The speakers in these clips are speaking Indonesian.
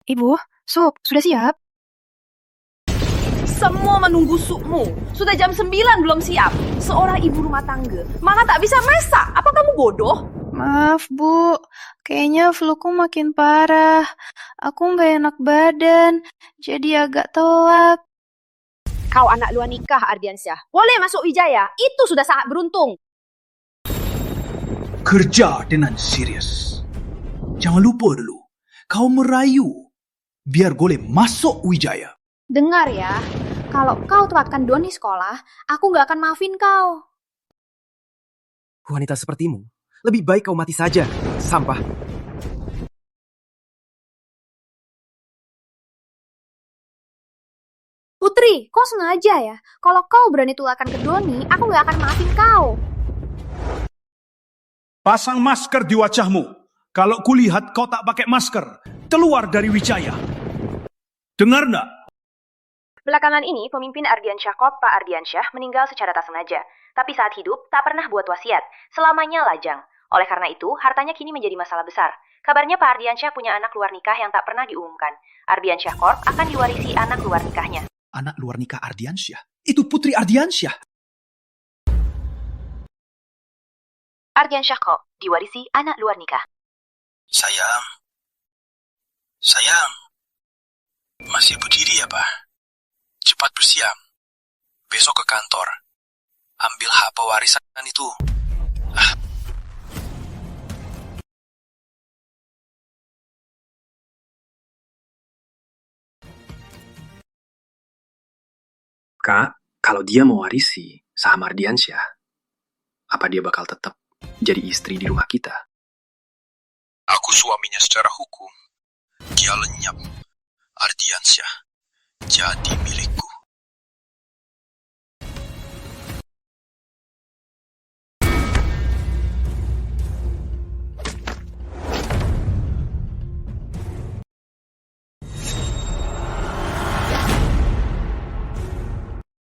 Ibu, sup, sudah siap? Semua menunggu supmu. Sudah jam 9 belum siap. Seorang ibu rumah tangga, malah tak bisa masak. Apa kamu bodoh? Maaf, Bu. Kayaknya fluku makin parah. Aku nggak enak badan, jadi agak telat. Kau anak luar nikah, Ardiansyah. Boleh masuk Wijaya. Itu sudah sangat beruntung. Kerja dengan serius. Jangan lupa dulu, kau merayu biar boleh masuk Wijaya. Dengar ya, kalau kau telatkan Doni sekolah, aku nggak akan maafin kau. Wanita sepertimu, lebih baik kau mati saja, sampah. Putri, kau sengaja ya? Kalau kau berani tularkan ke Doni, aku nggak akan maafin kau. Pasang masker di wajahmu. Kalau kulihat kau tak pakai masker, keluar dari Wijaya. Dengar nggak? Belakangan ini, pemimpin Ardiansyah Corp, Pak Ardiansyah, meninggal secara tak sengaja. Tapi saat hidup, tak pernah buat wasiat. Selamanya lajang. Oleh karena itu, hartanya kini menjadi masalah besar. Kabarnya Pak Ardiansyah punya anak luar nikah yang tak pernah diumumkan. Ardiansyah Corp akan diwarisi anak luar nikahnya. Anak luar nikah Ardiansyah? Itu Putri Ardiansyah. Ardiansyah Corp diwarisi anak luar nikah. Sayang, masih berdiri ya, Pak? Cepat bersiap. Besok ke kantor. Ambil hak pewarisan itu. Kak, kalau dia mewarisi saham Ardiansyah, apa dia bakal tetap jadi istri di rumah kita? Aku suaminya secara hukum. Dia lenyap. Ardiansyah jadi milikku.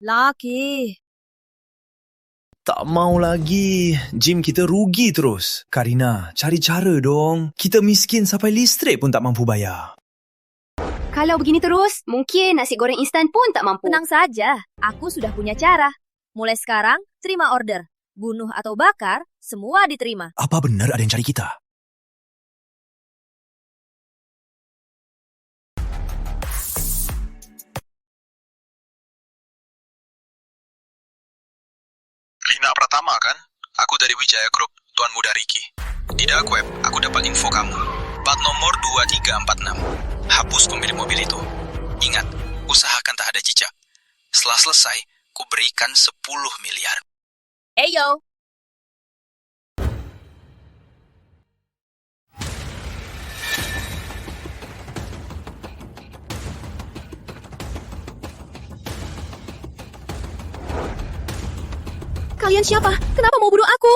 Laki. Tak mau lagi. Gym kita rugi terus. Karina, cari cara dong. Kita miskin sampai listrik pun tak mampu bayar. Kalau begini terus, mungkin nasi goreng instan pun tak mampu. Tenang saja, aku sudah punya cara. Mulai sekarang, terima order. Bunuh atau bakar, semua diterima. Apa benar ada yang cari kita? Lina Pratama kan? Aku dari Wijaya Group, Tuan Muda Riki. Di dark web, aku dapat info kamu. Plat nomor 2346. Hapus pemilik mobil itu. Ingat, usahakan tak ada jejak. Setelah selesai, ku berikan 10 miliar. Eyo! Kalian siapa? Kenapa mau bunuh aku?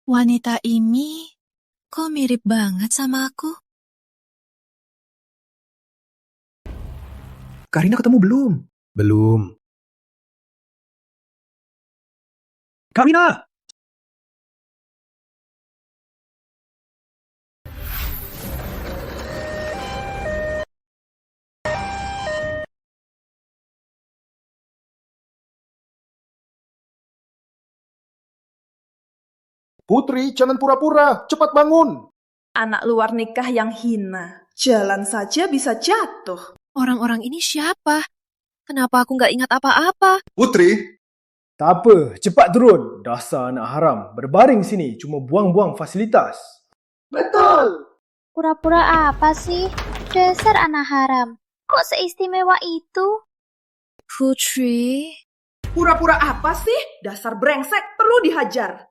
Wanita ini kok mirip banget sama aku? Karina ketemu belum? Belum. Karina! Putri, jangan pura-pura. Cepat bangun. Anak luar nikah yang hina. Jalan saja bisa jatuh. Orang-orang ini siapa? Kenapa aku nggak ingat apa-apa? Putri. Tak apa, cepat turun. Dasar anak haram. Berbaring sini, cuma buang-buang fasilitas. Betul. Pura-pura apa sih? Dasar anak haram. Kok seistimewa itu? Putri? Pura-pura apa sih? Dasar brengsek, perlu dihajar.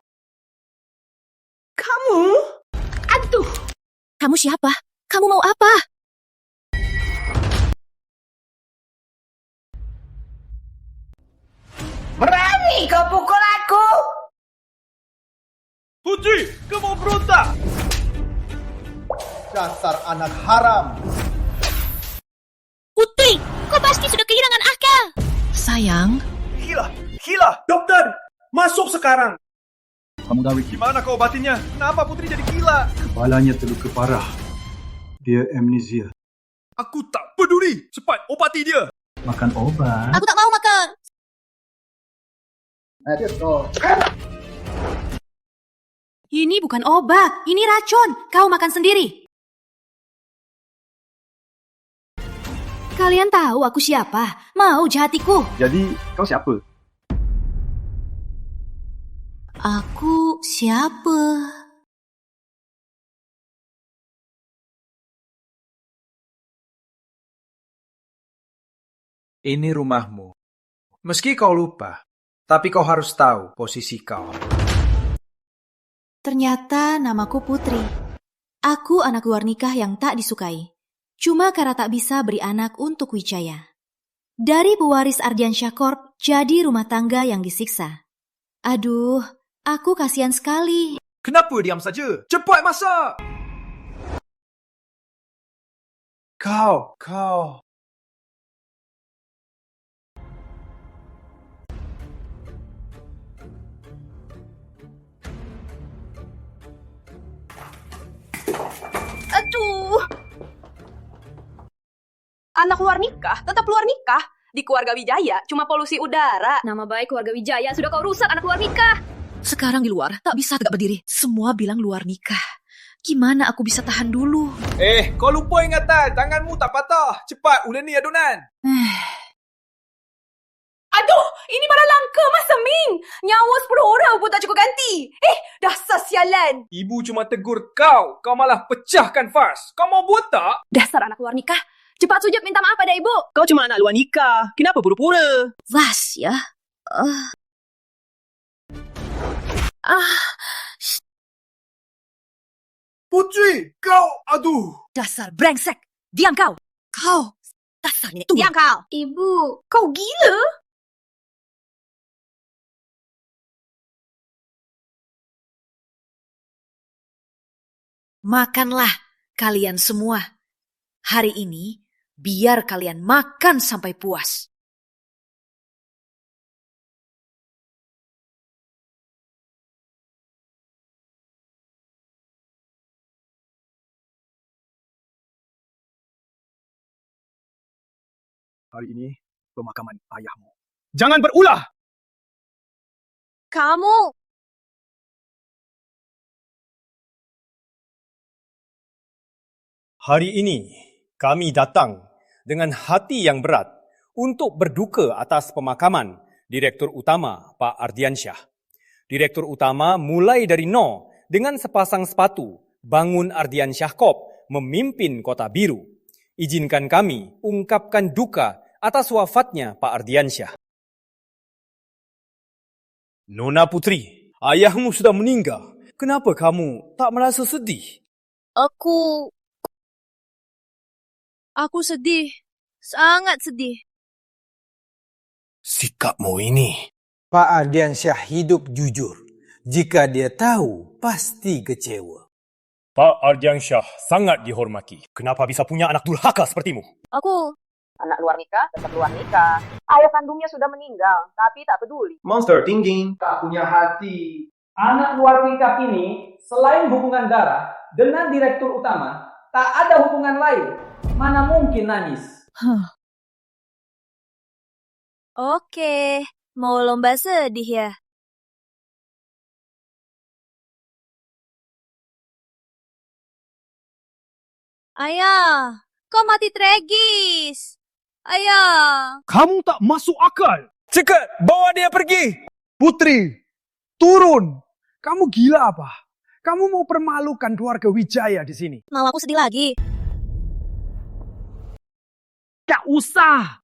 Kamu? Aduh. Kamu siapa? Kamu mau apa? Berani Kau pukul aku! Putri, kau mau berontak? Dasar anak haram! Putri, kau pasti sudah kehilangan akal. Sayang, Gila! Dokter, masuk sekarang! Kamu gawe gimana kau obatinnya? Kenapa Putri jadi gila? Kepalanya terluka parah. Dia amnesia. Aku tak peduli. Cepat, obati dia. Makan obat. aku tak mau makan. Ini bukan obat, ini racun. Kau makan sendiri. Kalian tahu aku siapa? Mau jahatiku? Jadi, kau siapa? Aku siapa? Ini rumahmu. Meski kau lupa, tapi kau harus tahu posisi kau. Ternyata namaku Putri. Aku anak luar nikah yang tak disukai. Cuma karena tak bisa beri anak untuk Wijaya. Dari pewaris Ardiansyah Corp jadi rumah tangga yang disiksa. Aduh, aku kasihan sekali. Kenapa diam saja? Cepat masak! Kau. Aduh. Anak luar nikah, tetap luar nikah. Di keluarga Wijaya, cuma polusi udara. Nama baik keluarga Wijaya sudah kau rusak anak luar nikah. Sekarang di luar, tak bisa tegak berdiri. Semua bilang luar nikah. Gimana aku bisa tahan dulu? Kau lupa ingatan. Tanganmu tak patah. Cepat, uleni adonan. Aduh, ini barang langka Mas Seming. Nyawa 10 orang pun tak cukup ganti. Dasar sialan. Ibu cuma tegur kau. Kau malah pecahkan vas. Kau mau buat tak? Dasar anak luar nikah. Cepat sujud minta maaf pada ibu. Kau cuma anak luar nikah. Kenapa pura-pura? Vas ya. Putri, kau, aduh. Dasar brengsek. Diam kau. Kau. Dasar nenek tua. Diam kau. Ibu, Kau gila? Makanlah kalian semua. Hari ini, biar kalian makan sampai puas. Hari ini pemakaman ayahmu. Jangan berulah. Kamu. Hari ini, kami datang dengan hati yang berat untuk berduka atas pemakaman Direktur Utama Pak Ardiansyah. Direktur Utama mulai dari nol dengan sepasang sepatu bangun Ardiansyah Corp memimpin Kota Biru. Izinkan kami ungkapkan duka atas wafatnya Pak Ardiansyah. Nona Putri, ayahmu sudah meninggal. Kenapa kamu tak merasa sedih? Aku sedih. Sangat sedih. Sikapmu ini. Pak Ardiansyah hidup jujur. Jika dia tahu, pasti kecewa. Pak Ardiansyah sangat dihormati. Kenapa bisa punya anak durhaka sepertimu? Aku. Anak luar nikah, tetap luar nikah. Ayah kandungnya sudah meninggal, tapi tak peduli. Monster tinggi. Tak punya hati. Anak luar nikah ini, selain hubungan darah dengan direktur utama, tak ada hubungan lain. Mana mungkin nangis? Oke. Mau lomba sedih ya? Ayah, kau mati tragis. Ayah. Kamu tak masuk akal. Cekat, bawa dia pergi. Putri, turun. Kamu gila apa? Kamu mau permalukan keluarga Wijaya di sini. Mau aku sedih lagi? Tak usah.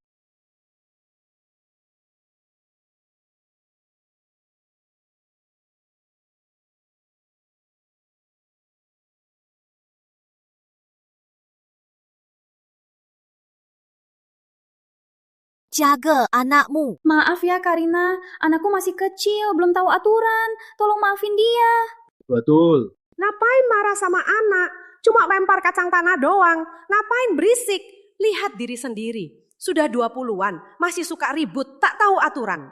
jaga anakmu. Maaf ya Karina, anakku masih kecil, belum tahu aturan. Tolong maafin dia. Betul. Ngapain marah sama anak? Cuma lempar kacang tanah doang. Ngapain berisik? Lihat diri sendiri. Sudah 20-an, masih suka ribut, tak tahu aturan.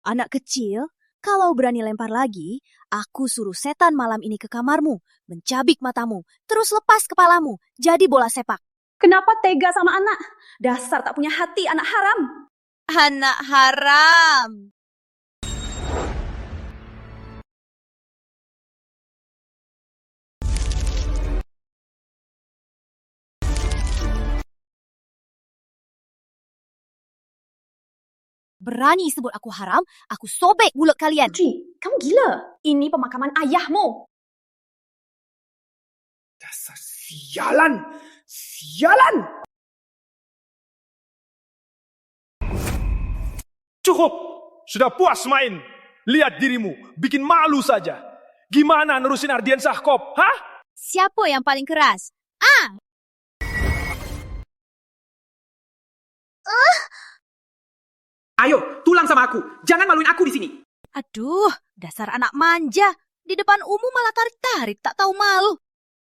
Anak kecil, kalau berani lempar lagi, aku suruh setan malam ini ke kamarmu, mencabik matamu, terus lepas kepalamu, jadi bola sepak. Kenapa tega sama anak? Dasar tak punya hati, anak haram. Anak haram. Berani sebut aku haram, aku sobek mulut kalian. Putri, kamu gila. Ini pemakaman ayahmu. Dasar sialan! Sialan! Cukup! Sudah puas main. Lihat dirimu, bikin malu saja. Gimana nerusin Ardiansyah Corp, hah? Siapa yang paling keras? Ayo, tulang sama aku. Jangan maluin aku di sini. Aduh, dasar anak manja. Di depan umum malah tarik-tarik, tak tahu malu.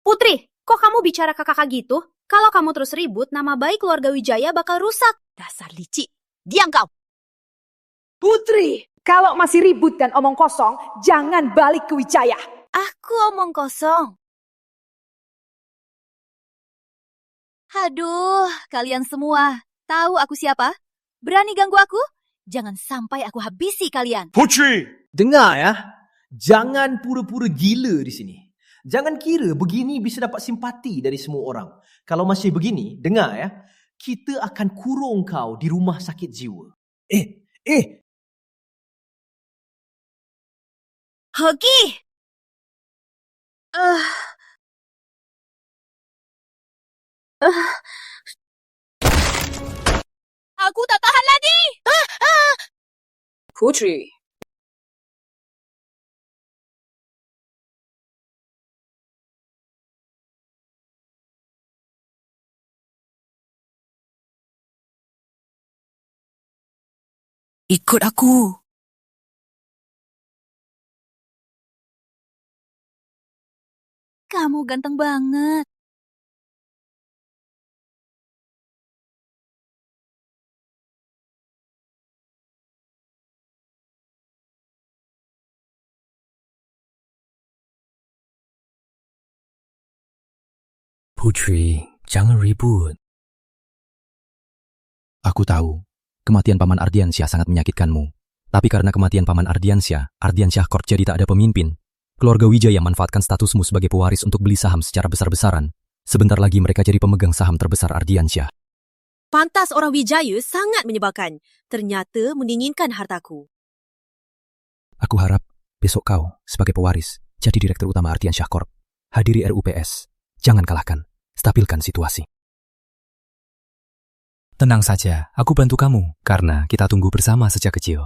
Putri, kok kamu bicara ke kakak gitu? Kalau kamu terus ribut, nama baik keluarga Wijaya bakal rusak. Dasar licik. Diam kau. Putri, kalau masih ribut dan omong kosong, jangan balik ke Wijaya. Aku omong kosong. Aduh, kalian semua. Tahu aku siapa? Berani ganggu aku? Jangan sampai aku habisi kalian. Putri! Dengar ya. Jangan pura-pura gila di sini. Jangan kira begini bisa dapat simpati dari semua orang. Kalau masih begini, dengar ya. Kita akan kurung kau di rumah sakit jiwa. Hoki! Aku tak tahan lagi! Putri. Ikut aku. Kamu ganteng banget. Putri, jangan ribut. Aku tahu, kematian Paman Ardiansyah sangat menyakitkanmu. Tapi karena kematian Paman Ardiansyah, Ardiansyah Corp jadi tak ada pemimpin. Keluarga Wijaya manfaatkan statusmu sebagai pewaris untuk beli saham secara besar-besaran. Sebentar lagi mereka jadi pemegang saham terbesar Ardiansyah. Pantas orang Wijaya sangat menyebalkan. Ternyata menginginkan hartaku. Aku harap besok kau, sebagai pewaris, jadi direktur utama Ardiansyah Corp. Hadiri RUPS. Jangan kalahkan. Stabilkan situasi. Tenang saja, aku bantu kamu. Karena kita tunggu bersama sejak kecil.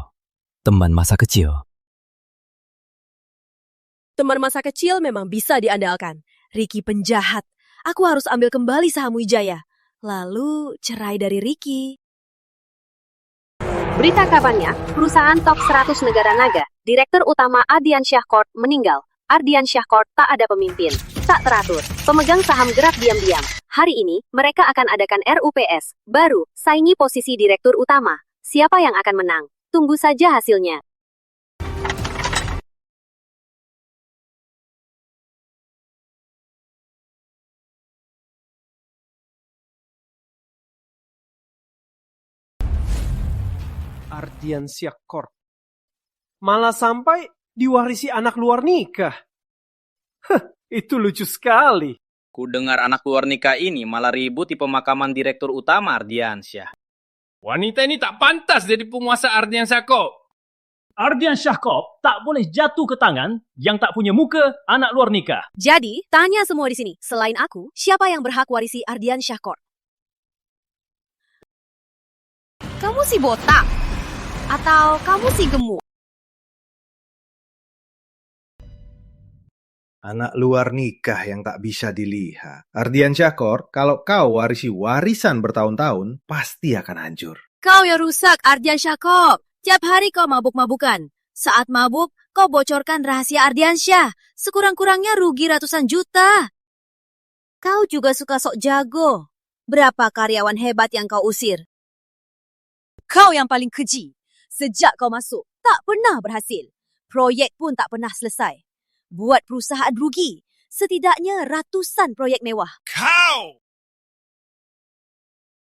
Teman masa kecil. Teman masa kecil memang bisa diandalkan. Ricky penjahat. Aku harus ambil kembali saham Wijaya. Lalu cerai dari Ricky. Berita kabarnya, perusahaan top 100 negara naga, Direktur Utama Ardiansyah Corp meninggal. Ardiansyah Corp tak ada pemimpin, tak teratur, pemegang saham gerak diam-diam. Hari ini, mereka akan adakan RUPS, baru, saingi posisi Direktur Utama. Siapa yang akan menang? Tunggu saja hasilnya. Ardiansyah Corp. Malah sampai diwarisi anak luar nikah. Itu lucu sekali. Ku dengar anak luar nikah ini malah ribut di pemakaman Direktur Utama Ardiansyah. Wanita ini tak pantas jadi penguasa Ardiansyah Corp. Ardiansyah Corp tak boleh jatuh ke tangan yang tak punya muka anak luar nikah. Jadi, tanya semua di sini. Selain aku, siapa yang berhak warisi Ardiansyah Corp? Kamu si botak? Atau kamu si gemuk? Anak luar nikah yang tak bisa dilihat. Ardiansyah Corp, kalau kau warisi warisan bertahun-tahun, pasti akan hancur. Kau yang rusak, Ardiansyah Corp. Tiap hari kau mabuk-mabukan. Saat mabuk, kau bocorkan rahasia Ardiansyah. Sekurang-kurangnya rugi ratusan juta. Kau juga suka sok jago. Berapa karyawan hebat yang kau usir? Kau yang paling keji. Sejak kau masuk, tak pernah berhasil. Proyek pun tak pernah selesai. Buat perusahaan rugi. Setidaknya ratusan proyek mewah. Kau!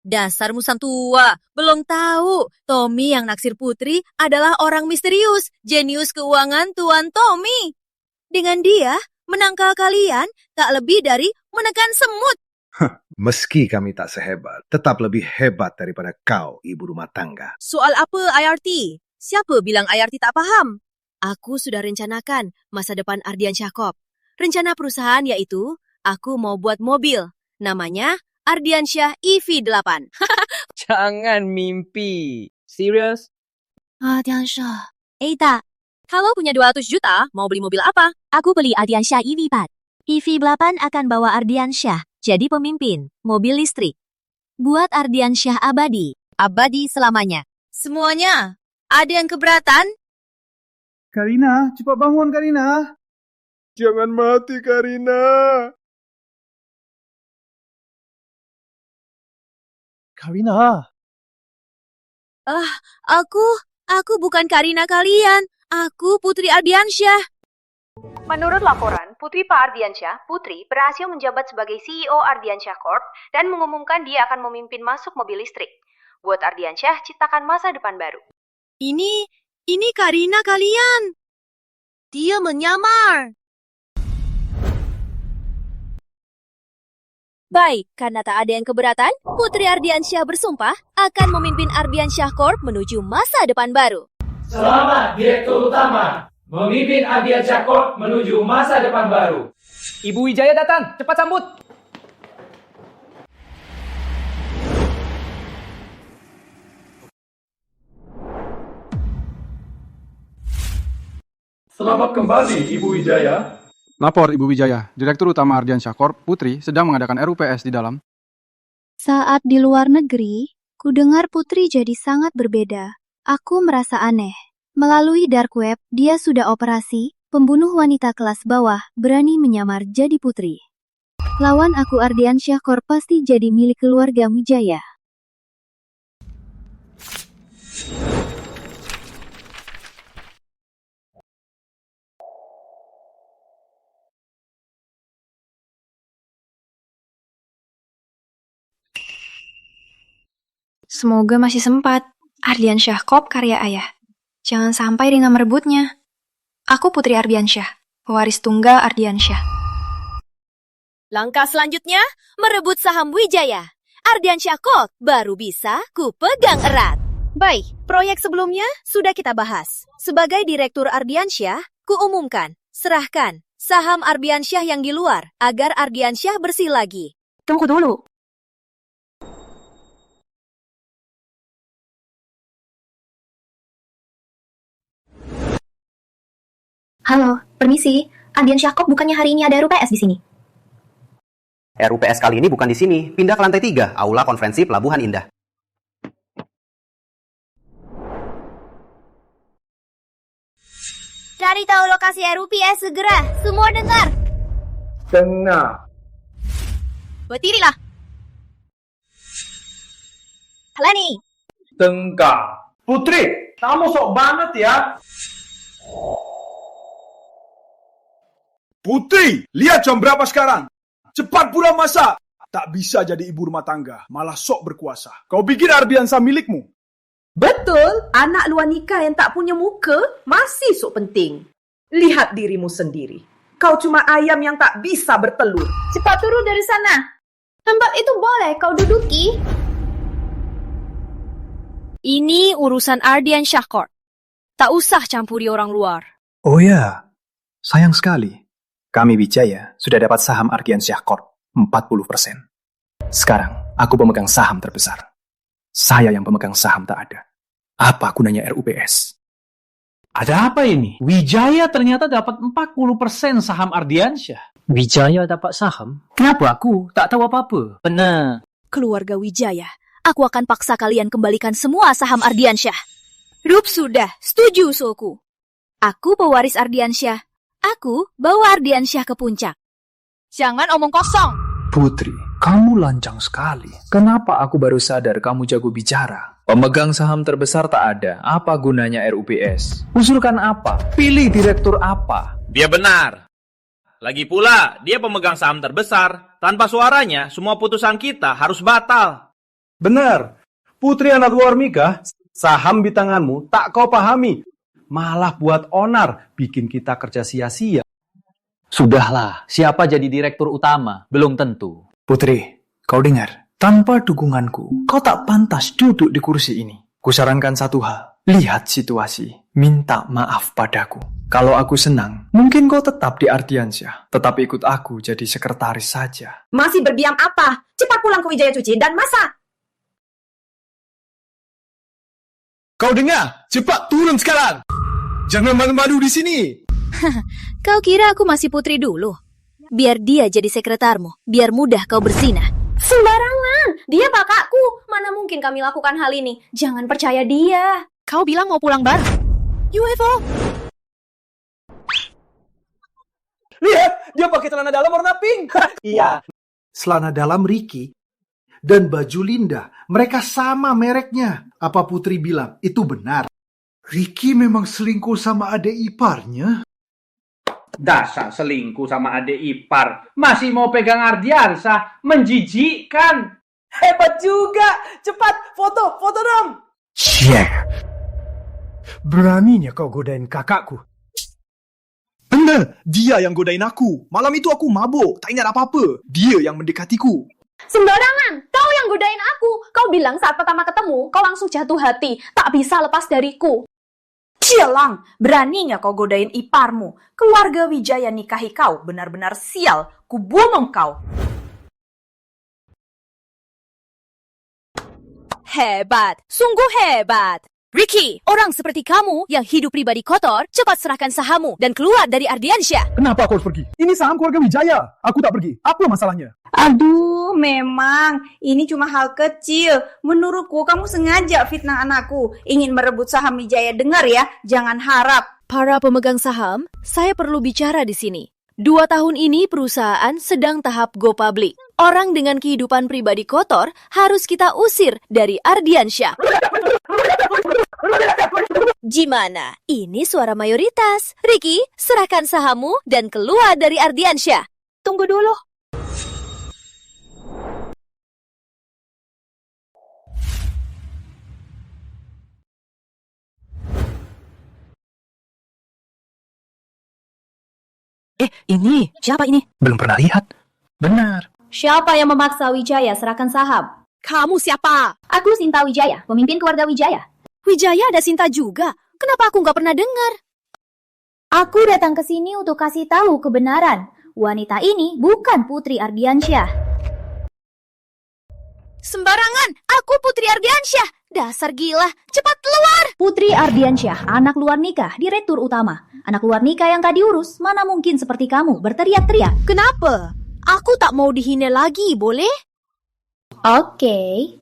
Dasar musang tua, belum tahu. Tommy yang naksir Putri adalah orang misterius, jenius keuangan Tuan Tommy. Dengan dia, menangkal kalian tak lebih dari menekan semut. Meski kami tak sehebat, tetap lebih hebat daripada kau, ibu rumah tangga. Soal apa IRT? Siapa bilang IRT tak paham? Aku sudah rencanakan masa depan Ardiansyah Corp. Rencana perusahaan yaitu, aku mau buat mobil. Namanya Ardiansyah EV8. Jangan mimpi. Serius? Ardiansyah. Tak. Kalau punya 200 juta, mau beli mobil apa? Aku beli Ardiansyah EV4. EV8 akan bawa Ardiansyah jadi pemimpin mobil listrik. Buat Ardiansyah abadi. Abadi selamanya. Semuanya. Ada yang keberatan? Karina, cepat bangun Karina. Jangan mati Karina. Karina. Aku bukan Karina kalian. Aku Putri Ardiansyah. Menurut laporan, Putri Pak Ardiansyah, Putri berhasil menjabat sebagai CEO Ardiansyah Corp dan mengumumkan dia akan memimpin masuk mobil listrik. Buat Ardiansyah, ciptakan masa depan baru. Ini Karina kalian. Dia menyamar. Baik, karena tak ada yang keberatan, Putri Ardiansyah bersumpah akan memimpin Ardiansyah Corp menuju masa depan baru. Selamat Direktur Utama, memimpin Ardiansyah Corp menuju masa depan baru. Ibu Wijaya datang, cepat sambut. Selamat kembali, Ibu Wijaya. Lapor, Ibu Wijaya. Direktur Utama Ardiansyah Corp, Putri, sedang mengadakan RUPS di dalam. Saat di luar negeri, kudengar Putri jadi sangat berbeda. Aku merasa aneh. Melalui dark web, dia sudah operasi, pembunuh wanita kelas bawah, berani menyamar jadi Putri. Lawan aku Ardiansyah Corp pasti jadi milik keluarga Wijaya. Semoga masih sempat. Ardiansyah Corp karya ayah. Jangan sampai Rina merebutnya. Aku Putri Ardiansyah, pewaris tunggal Ardiansyah. Langkah selanjutnya, merebut saham Wijaya. Ardiansyah Corp baru bisa kupegang erat. Baik, proyek sebelumnya sudah kita bahas. Sebagai Direktur Ardiansyah, kuumumkan, serahkan saham Ardiansyah yang di luar agar Ardiansyah bersih lagi. Tunggu dulu. Halo, permisi. Ardiansyah Corp bukannya hari ini ada RUPS di sini? RUPS kali ini bukan di sini. Pindah ke lantai 3, Aula Konferensi Pelabuhan Indah. Cari tahu lokasi RUPS segera. Semua dengar. Dengar. Berdirilah. Lani. Tengah. Putri, kamu sok banget ya. Putri, lihat jam berapa sekarang? Cepat pulang masak. Tak bisa jadi ibu rumah tangga, malah sok berkuasa. Kau bikin Ardiansyah milikmu. Betul, anak luar nikah yang tak punya muka masih sok penting. Lihat dirimu sendiri. Kau cuma ayam yang tak bisa bertelur. Cepat turun dari sana. Tempat itu boleh kau duduki. Ini urusan Ardiansyah Corp. Tak usah campuri orang luar. Oh ya, sayang sekali. Kami Wijaya sudah dapat saham Ardiansyah Corp 40%. Sekarang aku pemegang saham terbesar. Saya yang pemegang saham tak ada. Apa gunanya RUPS? Ada apa ini? Wijaya ternyata dapat 40% saham Ardiansyah. Wijaya dapat saham? Kenapa aku tak tahu apa-apa? Benar. Keluarga Wijaya, aku akan paksa kalian kembalikan semua saham Ardiansyah. Rup sudah, setuju usulku. Aku pewaris Ardiansyah. Aku bawa Ardiansyah ke puncak. Jangan omong kosong. Putri, kamu lancang sekali. Kenapa aku baru sadar kamu jago bicara? Pemegang saham terbesar tak ada. Apa gunanya RUPS? Usulkan apa? Pilih direktur apa? Dia benar. Lagi pula, dia pemegang saham terbesar. Tanpa suaranya, semua putusan kita harus batal. Benar. Putri anak luar nikah, saham di tanganmu tak kau pahami. Malah buat onar, bikin kita kerja sia-sia. Sudahlah, siapa jadi direktur utama? Belum tentu. Putri, kau dengar? Tanpa dukunganku, kau tak pantas duduk di kursi ini. Kusarankan satu hal, lihat situasi, minta maaf padaku. Kalau aku senang, mungkin kau tetap di Ardiansyah, tetap ikut aku jadi sekretaris saja. Masih berdiam apa? Cepat pulang ke Wijaya Cuci dan masak. Kau dengar? Cepat turun sekarang. Jangan malu-malu di sini. Kau kira aku masih putri dulu? Biar dia jadi sekretarmu, biar mudah kau berzinah. Sembarangan, dia kakakku. Mana mungkin kami lakukan hal ini? Jangan percaya dia. Kau bilang mau pulang bareng. UFO. Lihat, dia pakai celana dalam warna pink. Iya. Celana dalam Ricky dan baju Linda, mereka sama mereknya. Apa Putri bilang itu benar? Ricky memang selingkuh sama adik iparnya? Dasar selingkuh sama adik ipar. Masih mau pegang Ardiansyah. Menjijikkan. Hebat juga. Cepat, foto dong. Yeah. Beraninya kau godain kakakku. Benar, dia yang godain aku. Malam itu aku mabuk, tak ingat apa-apa. Dia yang mendekatiku. Sembarangan, kau yang godain aku. Kau bilang saat pertama ketemu, kau langsung jatuh hati. Tak bisa lepas dariku. Cialang, beraninya kau godain iparmu. Keluarga Wijaya nikahi kau, benar-benar sial. Kubunuh kau. Hebat, sungguh hebat. Ricky, orang seperti kamu yang hidup pribadi kotor, cepat serahkan sahammu dan keluar dari Ardiansyah. Kenapa aku harus pergi? Ini saham keluarga Wijaya. Aku tak pergi. Apa masalahnya? Aduh, memang. Ini cuma hal kecil. Menurutku, kamu sengaja fitnah anakku. Ingin merebut saham Wijaya. Dengar ya, jangan harap. Para pemegang saham, saya perlu bicara di sini. 2 tahun ini perusahaan sedang tahap go public. Orang dengan kehidupan pribadi kotor harus kita usir dari Ardiansyah. Gimana? Ini suara mayoritas. Ricky, serahkan sahammu dan keluar dari Ardiansyah. Tunggu dulu. Ini siapa ini? Belum pernah lihat. Benar. Siapa yang memaksa Wijaya serahkan saham? Kamu siapa? Aku Sinta Wijaya, pemimpin keluarga Wijaya. Wijaya ada Sinta juga. Kenapa aku nggak pernah dengar? Aku datang ke sini untuk kasih tahu kebenaran. Wanita ini bukan Putri Ardiansyah. Sembarangan, aku Putri Ardiansyah. Dasar gila, cepat keluar. Putri Ardiansyah, anak luar nikah, direktur utama. Anak luar nikah yang tak diurus, mana mungkin seperti kamu berteriak-teriak. Kenapa? Aku tak mau dihina lagi, boleh? Oke.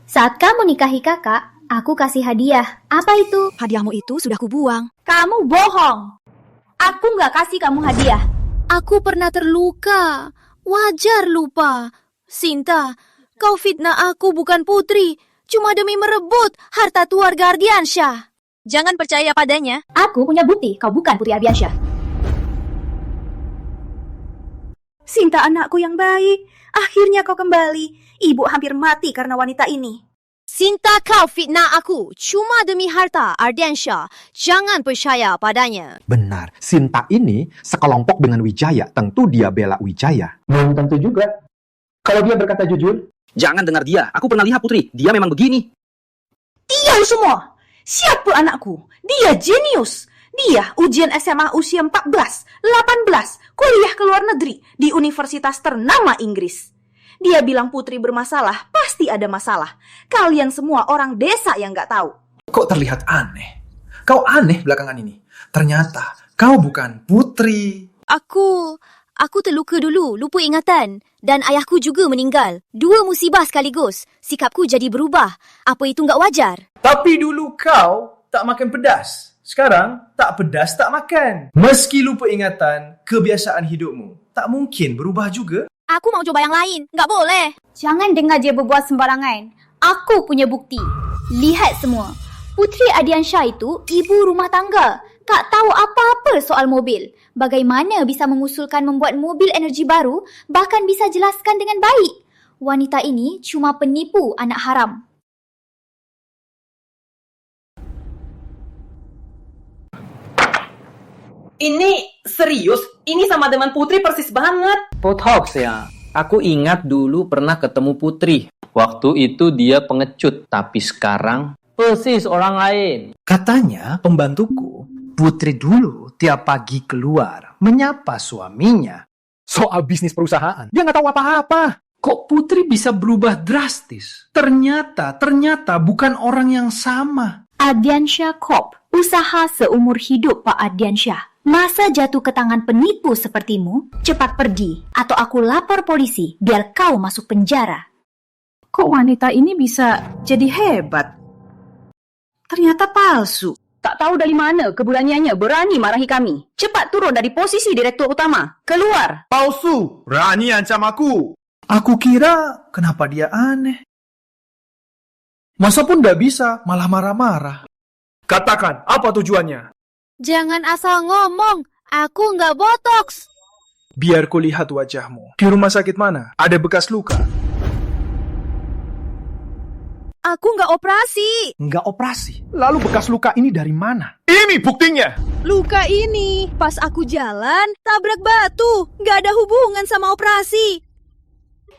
Saat kamu nikahi kakak, aku kasih hadiah. Apa itu? Hadiahmu itu sudah kubuang. Kamu bohong. Aku nggak kasih kamu hadiah. Aku pernah terluka. Wajar lupa. Sinta, kau fitnah aku bukan Putri. Cuma demi merebut harta keluarga Ardiansyah. Jangan percaya padanya. Aku punya bukti, kau bukan Putri Ardiansyah. Sinta anakku yang baik. Akhirnya kau kembali. Ibu hampir mati karena wanita ini. Sinta, kau fitnah aku. Cuma demi harta Ardiansyah. Jangan percaya padanya. Benar, Sinta ini sekelompok dengan Wijaya. Tentu dia bela Wijaya. Belum tentu juga. Kalau dia berkata jujur. Jangan dengar dia. Aku pernah lihat Putri. Dia memang begini. Diam semua. Siapa anakku? Dia jenius. Dia ujian SMA usia 14, 18, kuliah ke luar negeri di universitas ternama Inggris. Dia bilang Putri bermasalah, pasti ada masalah. Kalian semua orang desa yang gak tahu. Kok terlihat aneh? Kau aneh belakangan ini. Ternyata kau bukan Putri. Aku terluka dulu, lupa ingatan. Dan ayahku juga meninggal. 2 musibah sekaligus. Sikapku jadi berubah. Apa itu nggak wajar? Tapi dulu kau tak makan pedas. Sekarang tak pedas tak makan. Meski lupa ingatan, kebiasaan hidupmu tak mungkin berubah juga. Aku mau coba yang lain. Nggak boleh. Jangan dengar dia berbuat sembarangan. Aku punya bukti. Lihat semua. Putri Ardiansyah itu ibu rumah tangga. Tak tahu apa-apa soal mobil. Bagaimana bisa mengusulkan membuat mobil energi baru, bahkan bisa jelaskan dengan baik. Wanita ini cuma penipu anak haram. Ini serius? Ini sama dengan Putri persis banget. Botox ya. Aku ingat dulu pernah ketemu Putri. Waktu itu dia pengecut, tapi sekarang persis orang lain. Katanya pembantuku, Putri dulu tiap pagi keluar menyapa suaminya. Soal bisnis perusahaan, dia nggak tahu apa-apa. Kok Putri bisa berubah drastis? Ternyata bukan orang yang sama. Ardiansyah Corp, usaha seumur hidup Pak Ardiansyah. Masa jatuh ke tangan penipu sepertimu? Cepat pergi, atau aku lapor polisi biar kau masuk penjara. Kok wanita ini bisa jadi hebat? Ternyata palsu. Tak tahu dari mana keberaniannya berani marahi kami. Cepat turun dari posisi direktur utama. Keluar. Palsu, berani ancam aku. Aku kira kenapa dia aneh. Masa pun gak bisa, malah marah-marah. Katakan, apa tujuannya? Jangan asal ngomong. Aku nggak botox. Biar ku lihat wajahmu. Di rumah sakit mana? Ada bekas luka? Aku nggak operasi. Nggak operasi? Lalu bekas luka ini dari mana? Ini buktinya. Luka ini pas aku jalan tabrak batu. Nggak ada hubungan sama operasi.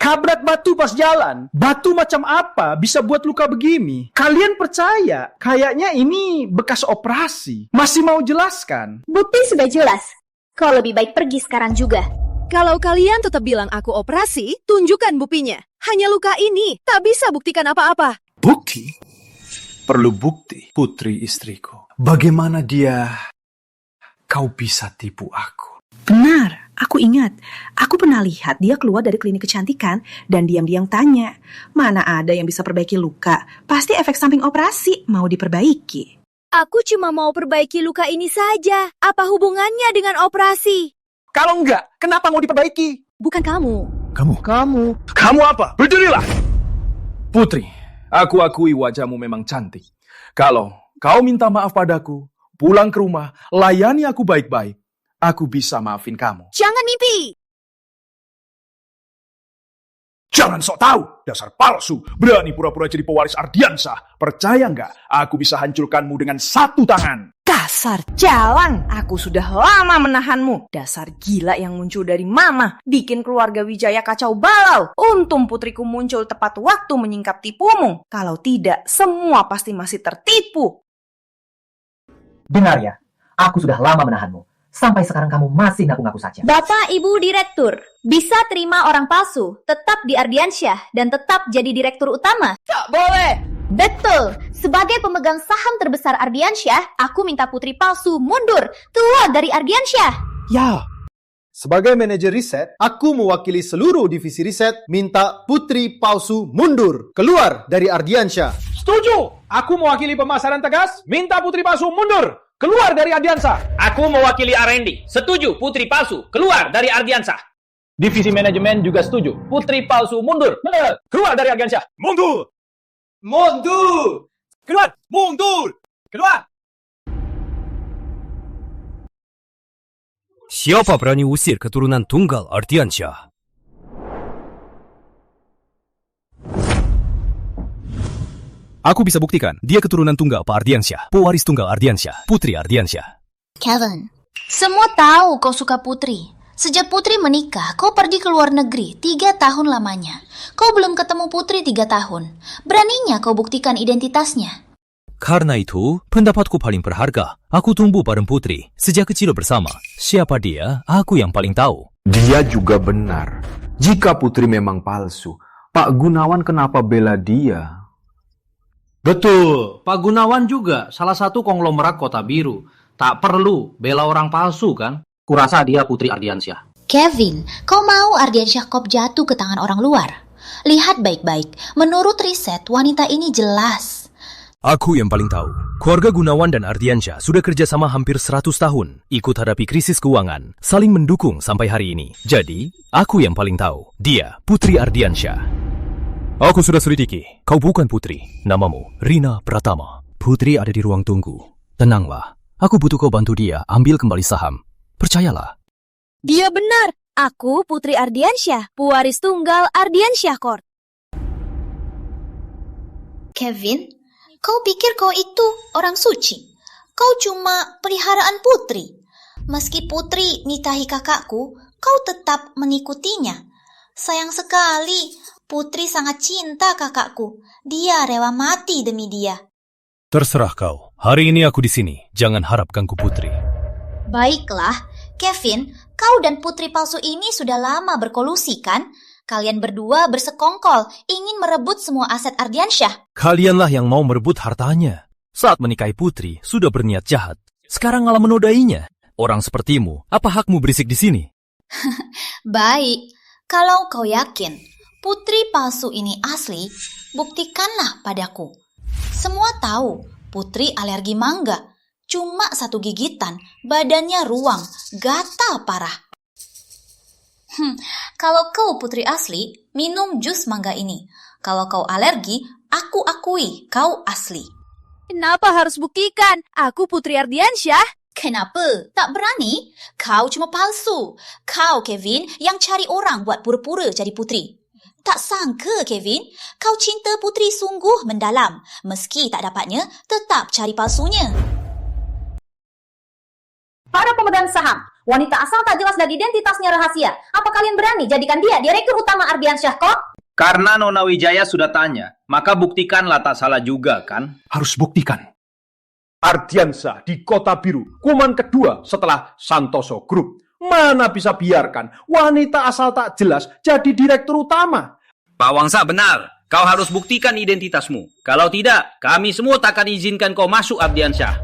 Kabrak batu pas jalan? Batu macam apa bisa buat luka begini? Kalian percaya? Kayaknya ini bekas operasi. Masih mau jelaskan? Bukti sudah jelas. Kau lebih baik pergi sekarang juga. Kalau kalian tetap bilang aku operasi, tunjukkan buktinya. Hanya luka ini, tak bisa buktikan apa-apa. Bukti? Perlu bukti, putri istriku. Bagaimana dia... Kau bisa tipu aku? Benar, aku ingat. Aku pernah lihat dia keluar dari klinik kecantikan dan diam-diam tanya, mana ada yang bisa perbaiki luka? Pasti efek samping operasi mau diperbaiki. Aku cuma mau perbaiki luka ini saja. Apa hubungannya dengan operasi? Kalau enggak, kenapa mau diperbaiki? Bukan kamu. Kamu apa? Berdirilah! Putri, aku akui wajahmu memang cantik. Kalau kau minta maaf padaku, pulang ke rumah, layani aku baik-baik. Aku bisa maafin kamu. Jangan mimpi! Jangan sok tahu, dasar palsu. Berani pura-pura jadi pewaris Ardiansyah. Percaya nggak? Aku bisa hancurkanmu dengan 1 tangan. Dasar jalan, aku sudah lama menahanmu. Dasar gila yang muncul dari mama, bikin keluarga Wijaya kacau balau. Untung putriku muncul tepat waktu menyingkap tipumu. Kalau tidak, semua pasti masih tertipu. Dengar ya, aku sudah lama menahanmu. Sampai sekarang kamu masih ngaku-ngaku saja. Bapak Ibu Direktur, bisa terima orang palsu, tetap di Ardiansyah, dan tetap jadi direktur utama? Tak boleh! Betul, sebagai pemegang saham terbesar Ardiansyah, aku minta putri palsu mundur, keluar dari Ardiansyah. Ya, sebagai manajer riset, aku mewakili seluruh divisi riset minta putri palsu mundur, keluar dari Ardiansyah. Setuju! Aku mewakili pemasaran tegas, minta putri palsu mundur, keluar dari Ardiansyah. Aku mewakili R&D. Setuju, Putri palsu keluar dari Ardiansyah. Divisi manajemen juga setuju. Putri palsu mundur. Keluar dari Ardiansyah. Mundur! Mundur! Keluar! Mundur! Keluar! Siapa berani usir keturunan tunggal Ardiansyah? Aku bisa buktikan, dia keturunan tunggal Pak Ardiansyah, pewaris tunggal Ardiansyah, Putri Ardiansyah. Kevin, semua tahu kau suka Putri. Sejak Putri menikah, kau pergi ke luar negeri 3 tahun lamanya. Kau belum ketemu Putri 3 tahun. Beraninya kau buktikan identitasnya. Karena itu, pendapatku paling berharga. Aku tumbuh bareng Putri, sejak kecil bersama. Siapa dia, aku yang paling tahu. Dia juga benar. Jika Putri memang palsu, Pak Gunawan kenapa bela dia? Betul, Pak Gunawan juga salah satu konglomerat Kota Biru. Tak perlu bela orang palsu kan? Kurasa dia Putri Ardiansyah. Kevin, kau mau Ardiansyah Corp jatuh ke tangan orang luar? Lihat baik-baik, menurut riset wanita ini jelas. Aku yang paling tahu. Keluarga Gunawan dan Ardiansyah sudah kerjasama hampir 100 tahun, ikut hadapi krisis keuangan, saling mendukung sampai hari ini. Jadi, aku yang paling tahu. Dia, Putri Ardiansyah. Aku sudah selidiki. Kau bukan Putri. Namamu Rina Pratama. Putri ada di ruang tunggu. Tenanglah. Aku butuh kau bantu dia ambil kembali saham. Percayalah. Dia benar. Aku Putri Ardiansyah, pewaris tunggal Ardiansyah Corp. Kevin, kau pikir kau itu orang suci? Kau cuma peliharaan Putri. Meski Putri nikahi kakakku, kau tetap mengikutinya. Sayang sekali, Putri sangat cinta kakakku. Dia rela mati demi dia. Terserah kau. Hari ini aku di sini. Jangan harap ganggu Putri. Baiklah, Kevin, kau dan putri palsu ini sudah lama berkolusi kan? Kalian berdua bersekongkol, ingin merebut semua aset Ardiansyah. Kalianlah yang mau merebut hartanya. Saat menikahi Putri, sudah berniat jahat. Sekarang malah menodainya. Orang sepertimu, apa hakmu berisik di sini? Baik, kalau kau yakin putri palsu ini asli, buktikanlah padaku. Semua tahu Putri alergi mangga. Cuma satu gigitan, badannya ruang, gatal parah. Kalau kau putri asli, minum jus mangga ini. Kalau kau alergi, aku akui kau asli. Kenapa harus buktikan? Aku Putri Ardiansyah. Kenapa? Tak berani? Kau cuma palsu. Kau, Kevin, yang cari orang buat pura-pura jadi putri. Tak sangka, Kevin, kau cinta Putri sungguh mendalam. Meski tak dapatnya, tetap cari palsunya. Para pemegang saham, wanita asal tak jelas dan identitasnya rahasia. Apa kalian berani jadikan dia direktur utama Ardiansyah Corp? Karena Nona Wijaya sudah tanya, maka buktikanlah tak salah juga kan? Harus buktikan. Ardiansyah di Kota Biru, kuman kedua setelah Santoso Group. Mana bisa biarkan wanita asal tak jelas jadi direktur utama? Pak Wangsa benar, kau harus buktikan identitasmu. Kalau tidak, kami semua tak akan izinkan kau masuk Ardiansyah.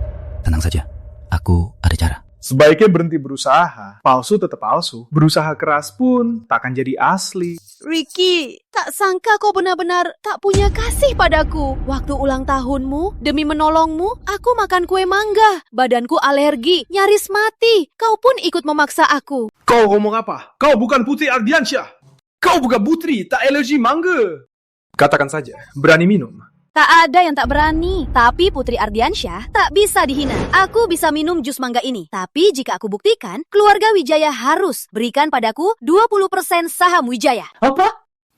Tenang saja, aku ada cara. Sebaiknya berhenti berusaha. Palsu tetap palsu. Berusaha keras pun tak akan jadi asli. Ricky, tak sangka kau benar-benar tak punya kasih padaku. Waktu ulang tahunmu, demi menolongmu, aku makan kue mangga. Badanku alergi, nyaris mati. Kau pun ikut memaksa aku. Kau ngomong apa? Kau bukan Putri Ardiansyah. Kau bukan Putri, tak alergi mangga. Katakan saja, berani minum. Tak ada yang tak berani. Tapi Putri Ardiansyah tak bisa dihina. Aku bisa minum jus mangga ini. Tapi jika aku buktikan, keluarga Wijaya harus berikan padaku 20% saham Wijaya. Apa?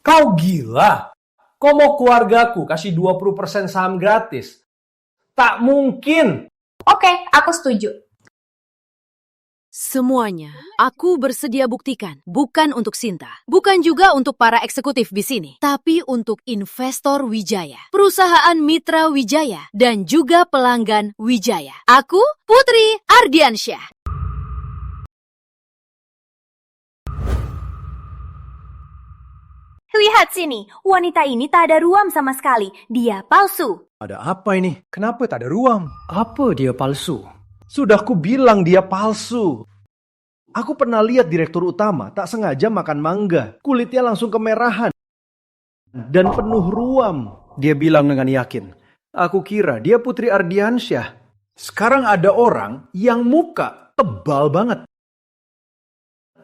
Kau gila? Kau mau keluargaku kasih 20% saham gratis? Tak mungkin. Oke, aku setuju. Semuanya, aku bersedia buktikan. Bukan untuk Sinta. Bukan juga untuk para eksekutif di sini. Tapi untuk investor Wijaya. Perusahaan mitra Wijaya. Dan juga pelanggan Wijaya. Aku, Putri Ardiansyah. Lihat sini, wanita ini tak ada ruam sama sekali. Dia palsu. Ada apa ini? Kenapa tak ada ruam? Apa dia palsu? Sudah ku bilang dia palsu. Aku pernah lihat direktur utama tak sengaja makan mangga. Kulitnya langsung kemerahan. Dan penuh ruam. Dia bilang dengan yakin. Aku kira dia Putri Ardiansyah. Sekarang ada orang yang muka tebal banget.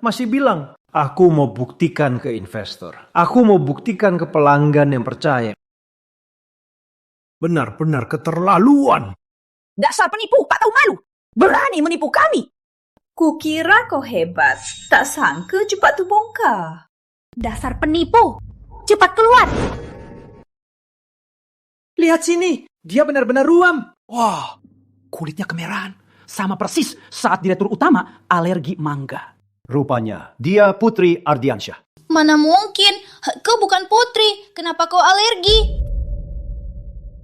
Masih bilang, aku mau buktikan ke investor. Aku mau buktikan ke pelanggan yang percaya. Benar-benar keterlaluan. Dasar penipu, tak tahu malu. Berani menipu kami. Kukira kau hebat. Tak sangka cepat tu bongkar. Dasar penipu. Cepat keluar. Lihat sini, dia benar-benar ruam. Wah, kulitnya kemerahan. Sama persis saat direktur utama alergi mangga. Rupanya, dia Putri Ardiansyah. Mana mungkin? Kau bukan putri. Kenapa kau alergi?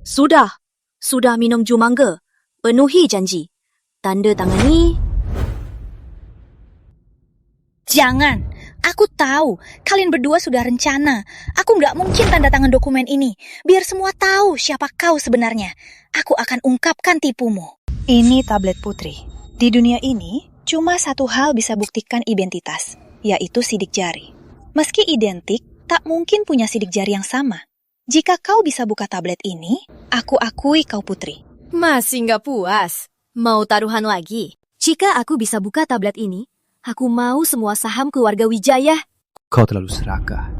Sudah minum jus mangga. Penuhi janji. Tanda tangani. Jangan. Aku tahu, kalian berdua sudah rencana. Aku nggak mungkin tanda tangan dokumen ini. Biar semua tahu siapa kau sebenarnya. Aku akan ungkapkan tipumu. Ini tablet Putri. Di dunia ini, cuma satu hal bisa buktikan identitas, yaitu sidik jari. Meski identik, tak mungkin punya sidik jari yang sama. Jika kau bisa buka tablet ini, aku akui kau Putri. Masih nggak puas? Mau taruhan lagi? Jika aku bisa buka tablet ini, aku mau semua saham keluarga Wijaya. Kau terlalu serakah.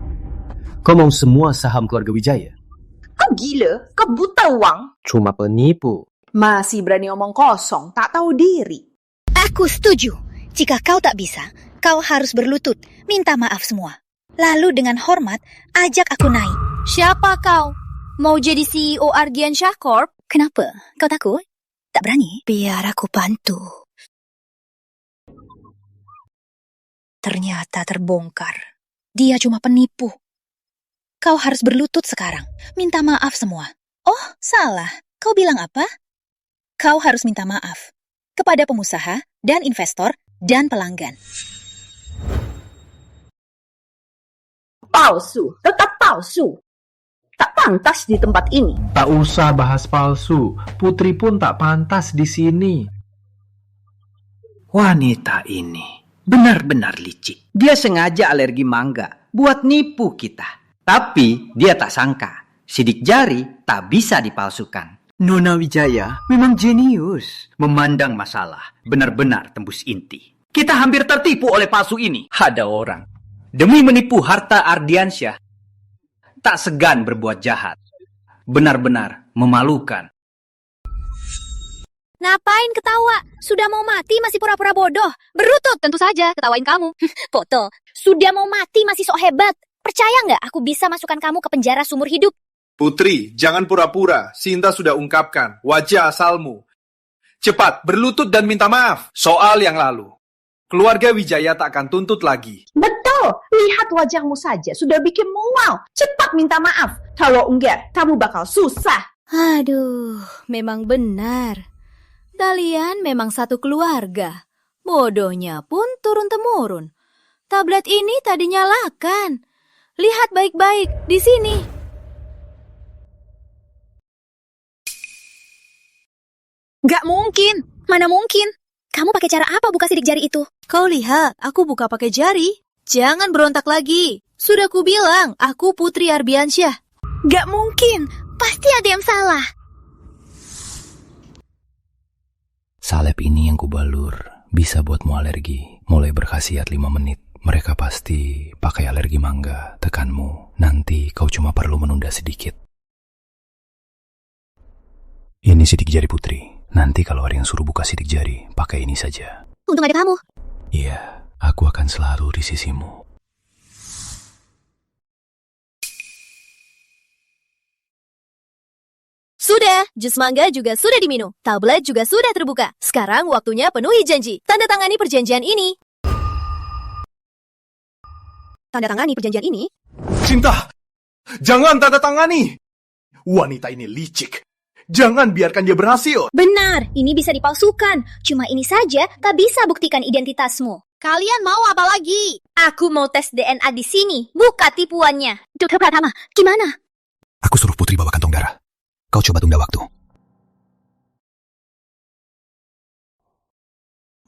Kau mau semua saham keluarga Wijaya? Kau gila? Kau buta uang? Cuma penipu. Masih berani omong kosong, tak tahu diri. Aku setuju. Jika kau tak bisa, kau harus berlutut, minta maaf semua. Lalu dengan hormat, ajak aku naik. Siapa kau? Mau jadi CEO Ardiansyah Corp? Kenapa? Kau takut? Tak berani? Biar aku bantu. Ternyata terbongkar. Dia cuma penipu. Kau harus berlutut sekarang. Minta maaf semua. Oh, salah. Kau bilang apa? Kau harus minta maaf kepada pengusaha dan investor dan pelanggan. Palsu, tetap palsu. Tak pantas di tempat ini. Tak usah bahas palsu. Putri pun tak pantas di sini. Wanita ini benar-benar licik. Dia sengaja alergi mangga buat nipu kita. Tapi dia tak sangka sidik jari tak bisa dipalsukan. Nona Wijaya memang jenius. Memandang masalah benar-benar tembus inti. Kita hampir tertipu oleh palsu ini. Ada orang demi menipu harta Ardiansyah tak segan berbuat jahat. Benar-benar memalukan. Ngapain ketawa? Sudah mau mati masih pura-pura bodoh. Berlutut tentu saja, ketawain kamu. Foto. Sudah mau mati masih sok hebat. Percaya nggak aku bisa masukkan kamu ke penjara seumur hidup? Putri, jangan pura-pura. Sinta sudah ungkapkan wajah asalmu. Cepat, berlutut dan minta maaf. Soal yang lalu. Keluarga Wijaya tak akan tuntut lagi. Betul, lihat wajahmu saja. Sudah bikin mual. Cepat minta maaf. Kalau enggak, kamu bakal susah. Aduh, memang benar. Kalian memang satu keluarga. Bodohnya pun turun-temurun. Tablet ini tadi nyalakan. Lihat baik-baik di sini. Gak mungkin. Mana mungkin? Kamu pakai cara apa buka sidik jari itu? Kau lihat, aku buka pakai jari. Jangan berontak lagi. Sudah kubilang, aku Putri Ardiansyah. Gak mungkin. Pasti ada yang salah. Salep ini yang kubalur bisa buatmu alergi. Mulai berkhasiat 5 menit. Mereka pasti pakai alergi mangga. Tekanmu. Nanti kau cuma perlu menunda sedikit. Ini sidik jari Putri. Nanti kalau ada yang suruh buka sidik jari, pakai ini saja. Untung ada kamu. Iya, aku akan selalu di sisimu. Sudah, jus mangga juga sudah diminum. Tablet juga sudah terbuka. Sekarang waktunya penuhi janji. Tanda tangani perjanjian ini. Tanda tangani perjanjian ini? Sinta, jangan tanda tangani. Wanita ini licik. Jangan biarkan dia berhasil. Benar, ini bisa dipalsukan. Cuma ini saja tak bisa buktikan identitasmu. Kalian mau apa lagi? Aku mau tes DNA di sini. Buka tipuannya. Dokter Pratama, gimana? Aku suruh Putri bawa kantong darah. Kau coba tunda waktu.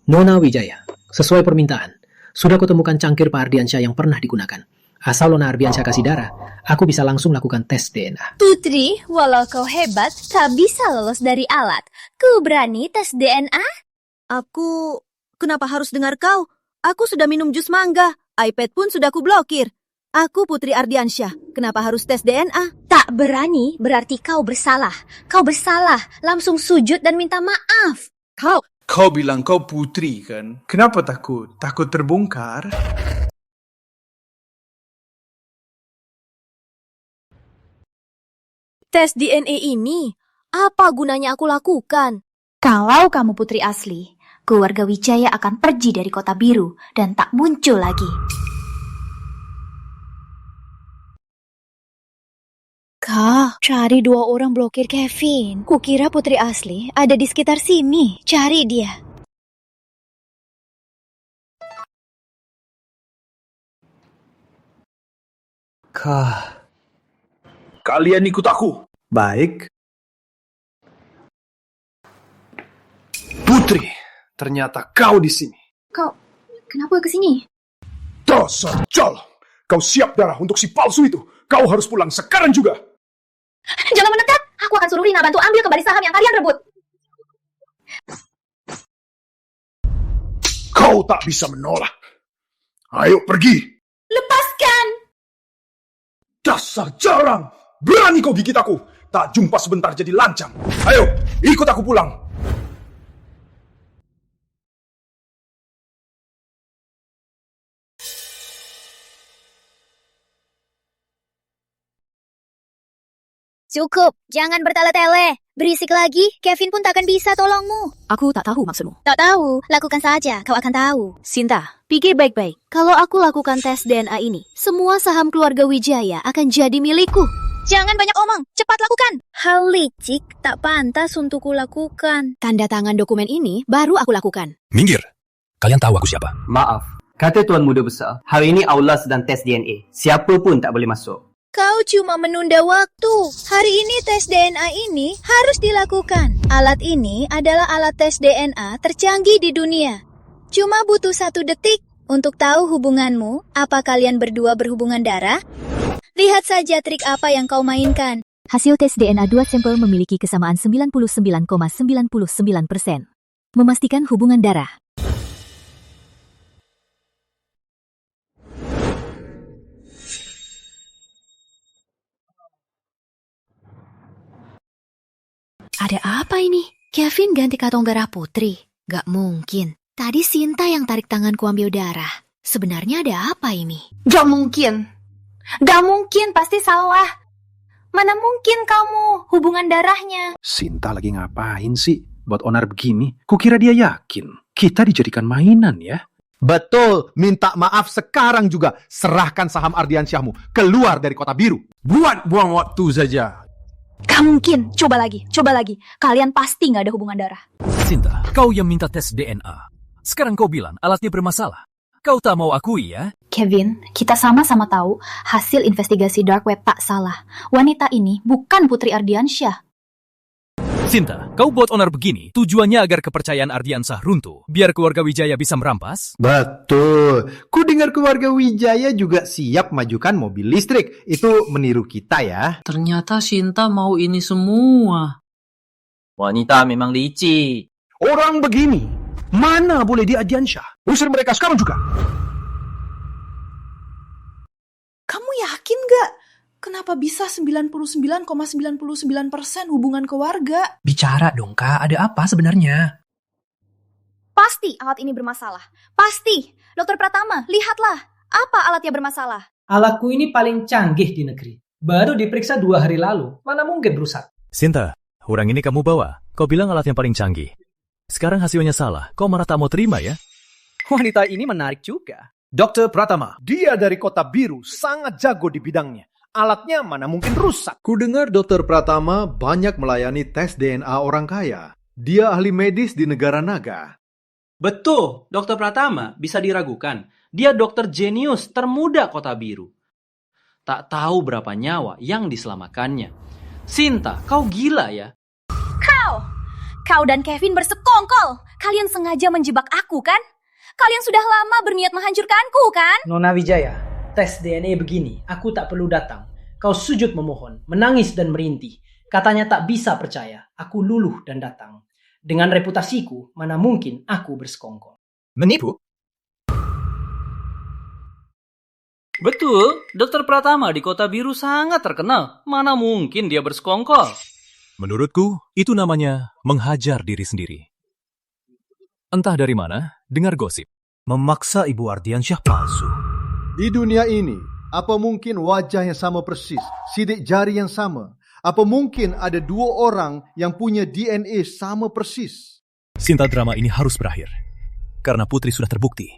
Nona Wijaya, sesuai permintaan, sudah kutemukan cangkir Pak Ardiansyah yang pernah digunakan. Asal Nona Ardiansyah kasih darah, aku bisa langsung lakukan tes DNA. Putri, walau kau hebat, tak bisa lolos dari alat. Ku berani tes DNA? Kenapa harus dengar kau? Aku sudah minum jus mangga. iPad pun sudah ku blokir. Aku Putri Ardiansyah. Kenapa harus tes DNA? Tak berani berarti kau bersalah. Kau bersalah. Langsung sujud dan minta maaf. Kau bilang kau putri kan? Kenapa takut? Takut terbongkar? Tes DNA ini, apa gunanya aku lakukan? Kalau kamu putri asli, keluarga Wijaya akan pergi dari Kota Biru dan tak muncul lagi. Kak, cari 2 orang blokir Kevin. Kukira putri asli ada di sekitar sini. Cari dia. Kalian ikut aku. Baik. Putri, ternyata kau di sini. Kau, kenapa kesini? Dasar jal. Kau siap darah untuk si palsu itu. Kau harus pulang sekarang juga. Jangan mendekat. Aku akan suruh Rina bantu ambil kembali saham yang kalian rebut. Kau tak bisa menolak. Ayo pergi. Lepaskan. Dasar jarang. Berani kau gigit aku. Tak jumpa sebentar jadi lancang. Ayo, ikut aku pulang. Cukup, jangan bertele-tele. Berisik lagi, Kevin pun takkan bisa tolongmu. Aku tak tahu maksudmu. Tak tahu, lakukan saja, kau akan tahu. Sinta, pikir baik-baik. Kalau aku lakukan tes DNA ini, semua saham keluarga Wijaya akan jadi milikku. Jangan banyak omong, cepat lakukan. Hal licik tak pantas untuk kulakukan. Tanda tangan dokumen ini baru aku lakukan. Minggir. Kalian tahu aku siapa? Maaf, kata Tuan Muda Besar, hari ini Aula sedang tes DNA. Siapa pun tak boleh masuk. Kau cuma menunda waktu. Hari ini tes DNA ini harus dilakukan. Alat ini adalah alat tes DNA tercanggih di dunia. Cuma butuh 1 detik untuk tahu hubunganmu. Apa kalian berdua berhubungan darah? Lihat saja trik apa yang kau mainkan. Hasil tes DNA 2 sampel memiliki kesamaan 99,99%. Memastikan hubungan darah. Ada apa ini? Kevin ganti kantong darah Putri? Gak mungkin. Tadi Sinta yang tarik tanganku ambil darah. Sebenarnya ada apa ini? Gak mungkin. Gak mungkin, pasti salah. Mana mungkin kamu hubungan darahnya? Sinta lagi ngapain sih? Buat onar begini? Kukira dia yakin kita dijadikan mainan ya? Betul, minta maaf sekarang juga. Serahkan saham Ardiansyahmu. Keluar dari Kota Biru. Buang waktu saja. Gak mungkin, coba lagi. Kalian pasti gak ada hubungan darah. Sinta, kau yang minta tes DNA. Sekarang kau bilang alatnya bermasalah. Kau tak mau akui ya? Kevin, kita sama-sama tahu hasil investigasi dark web tak salah. Wanita ini bukan Putri Ardiansyah. Sinta, kau buat onar begini tujuannya agar kepercayaan Ardiansyah runtuh, biar keluarga Wijaya bisa merampas? Betul. Ku dengar keluarga Wijaya juga siap majukan mobil listrik. Itu meniru kita ya. Ternyata Sinta mau ini semua. Wanita memang licik. Orang begini, mana boleh di Ardiansyah? Usir mereka sekarang juga. Kamu yakin gak? Kenapa bisa 99,99% hubungan keluarga? Bicara dong, Kak. Ada apa sebenarnya? Pasti alat ini bermasalah. Pasti. Dokter Pratama, lihatlah. Apa alatnya bermasalah? Alatku ini paling canggih di negeri. Baru diperiksa 2 hari lalu. Mana mungkin rusak? Sinta, orang ini kamu bawa. Kau bilang alat yang paling canggih. Sekarang hasilnya salah. Kau malah tak mau terima ya? Wanita ini menarik juga. Dr. Pratama, dia dari Kota Biru, sangat jago di bidangnya. Alatnya mana mungkin rusak. Ku dengar Dr. Pratama banyak melayani tes DNA orang kaya. Dia ahli medis di negara naga. Betul, Dr. Pratama bisa diragukan. Dia dokter jenius termuda Kota Biru. Tak tahu berapa nyawa yang diselamatkannya. Sinta, kau gila ya? Kau dan Kevin bersekongkol. Kalian sengaja menjebak aku kan? Kalian sudah lama berniat menghancurkanku kan? Nona Wijaya, tes DNA begini, aku tak perlu datang. Kau sujud memohon, menangis dan merintih. Katanya tak bisa percaya, aku luluh dan datang. Dengan reputasiku, mana mungkin aku bersekongkol. Menipu? Betul, Dokter Pratama di Kota Biru sangat terkenal. Mana mungkin dia bersekongkol? Menurutku, itu namanya menghajar diri sendiri. Entah dari mana, dengar gosip. Memaksa Ibu Ardiansyah palsu. Di dunia ini, apa mungkin wajah yang sama persis, sidik jari yang sama? Apa mungkin ada 2 orang yang punya DNA sama persis? Sinta, drama ini harus berakhir. Karena Putri sudah terbukti.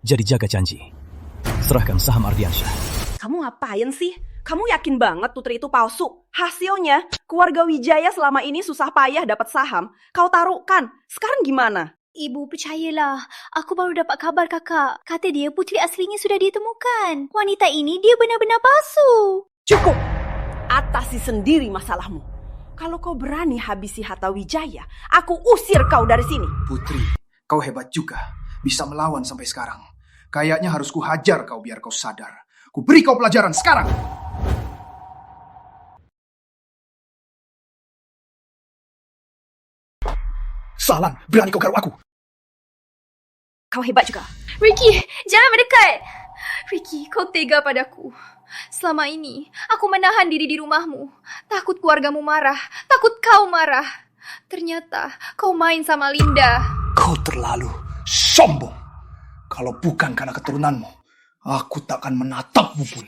Jadi jaga janji. Serahkan saham Ardiansyah. Kamu ngapain sih? Kamu yakin banget Putri itu palsu? Hasilnya, keluarga Wijaya selama ini susah payah dapat saham. Kau taruhkan. Sekarang gimana? Ibu, percayalah. Aku baru dapat kabar kakak. Kata dia putri aslinya sudah ditemukan. Wanita ini dia benar-benar palsu. Cukup. Atasi sendiri masalahmu. Kalau kau berani habisi Harta Wijaya, aku usir kau dari sini. Putri, kau hebat juga. Bisa melawan sampai sekarang. Kayaknya harus kuhajar kau biar kau sadar. Ku beri kau pelajaran sekarang. Salan, berani kau garu aku. Kau hebat juga. Ricky, jangan mendekat. Ricky, kau tega padaku. Selama ini, aku menahan diri di rumahmu. Takut keluargamu marah. Takut kau marah. Ternyata, kau main sama Linda. Kau terlalu sombong. Kalau bukan karena keturunanmu, aku takkan menatapmu pun.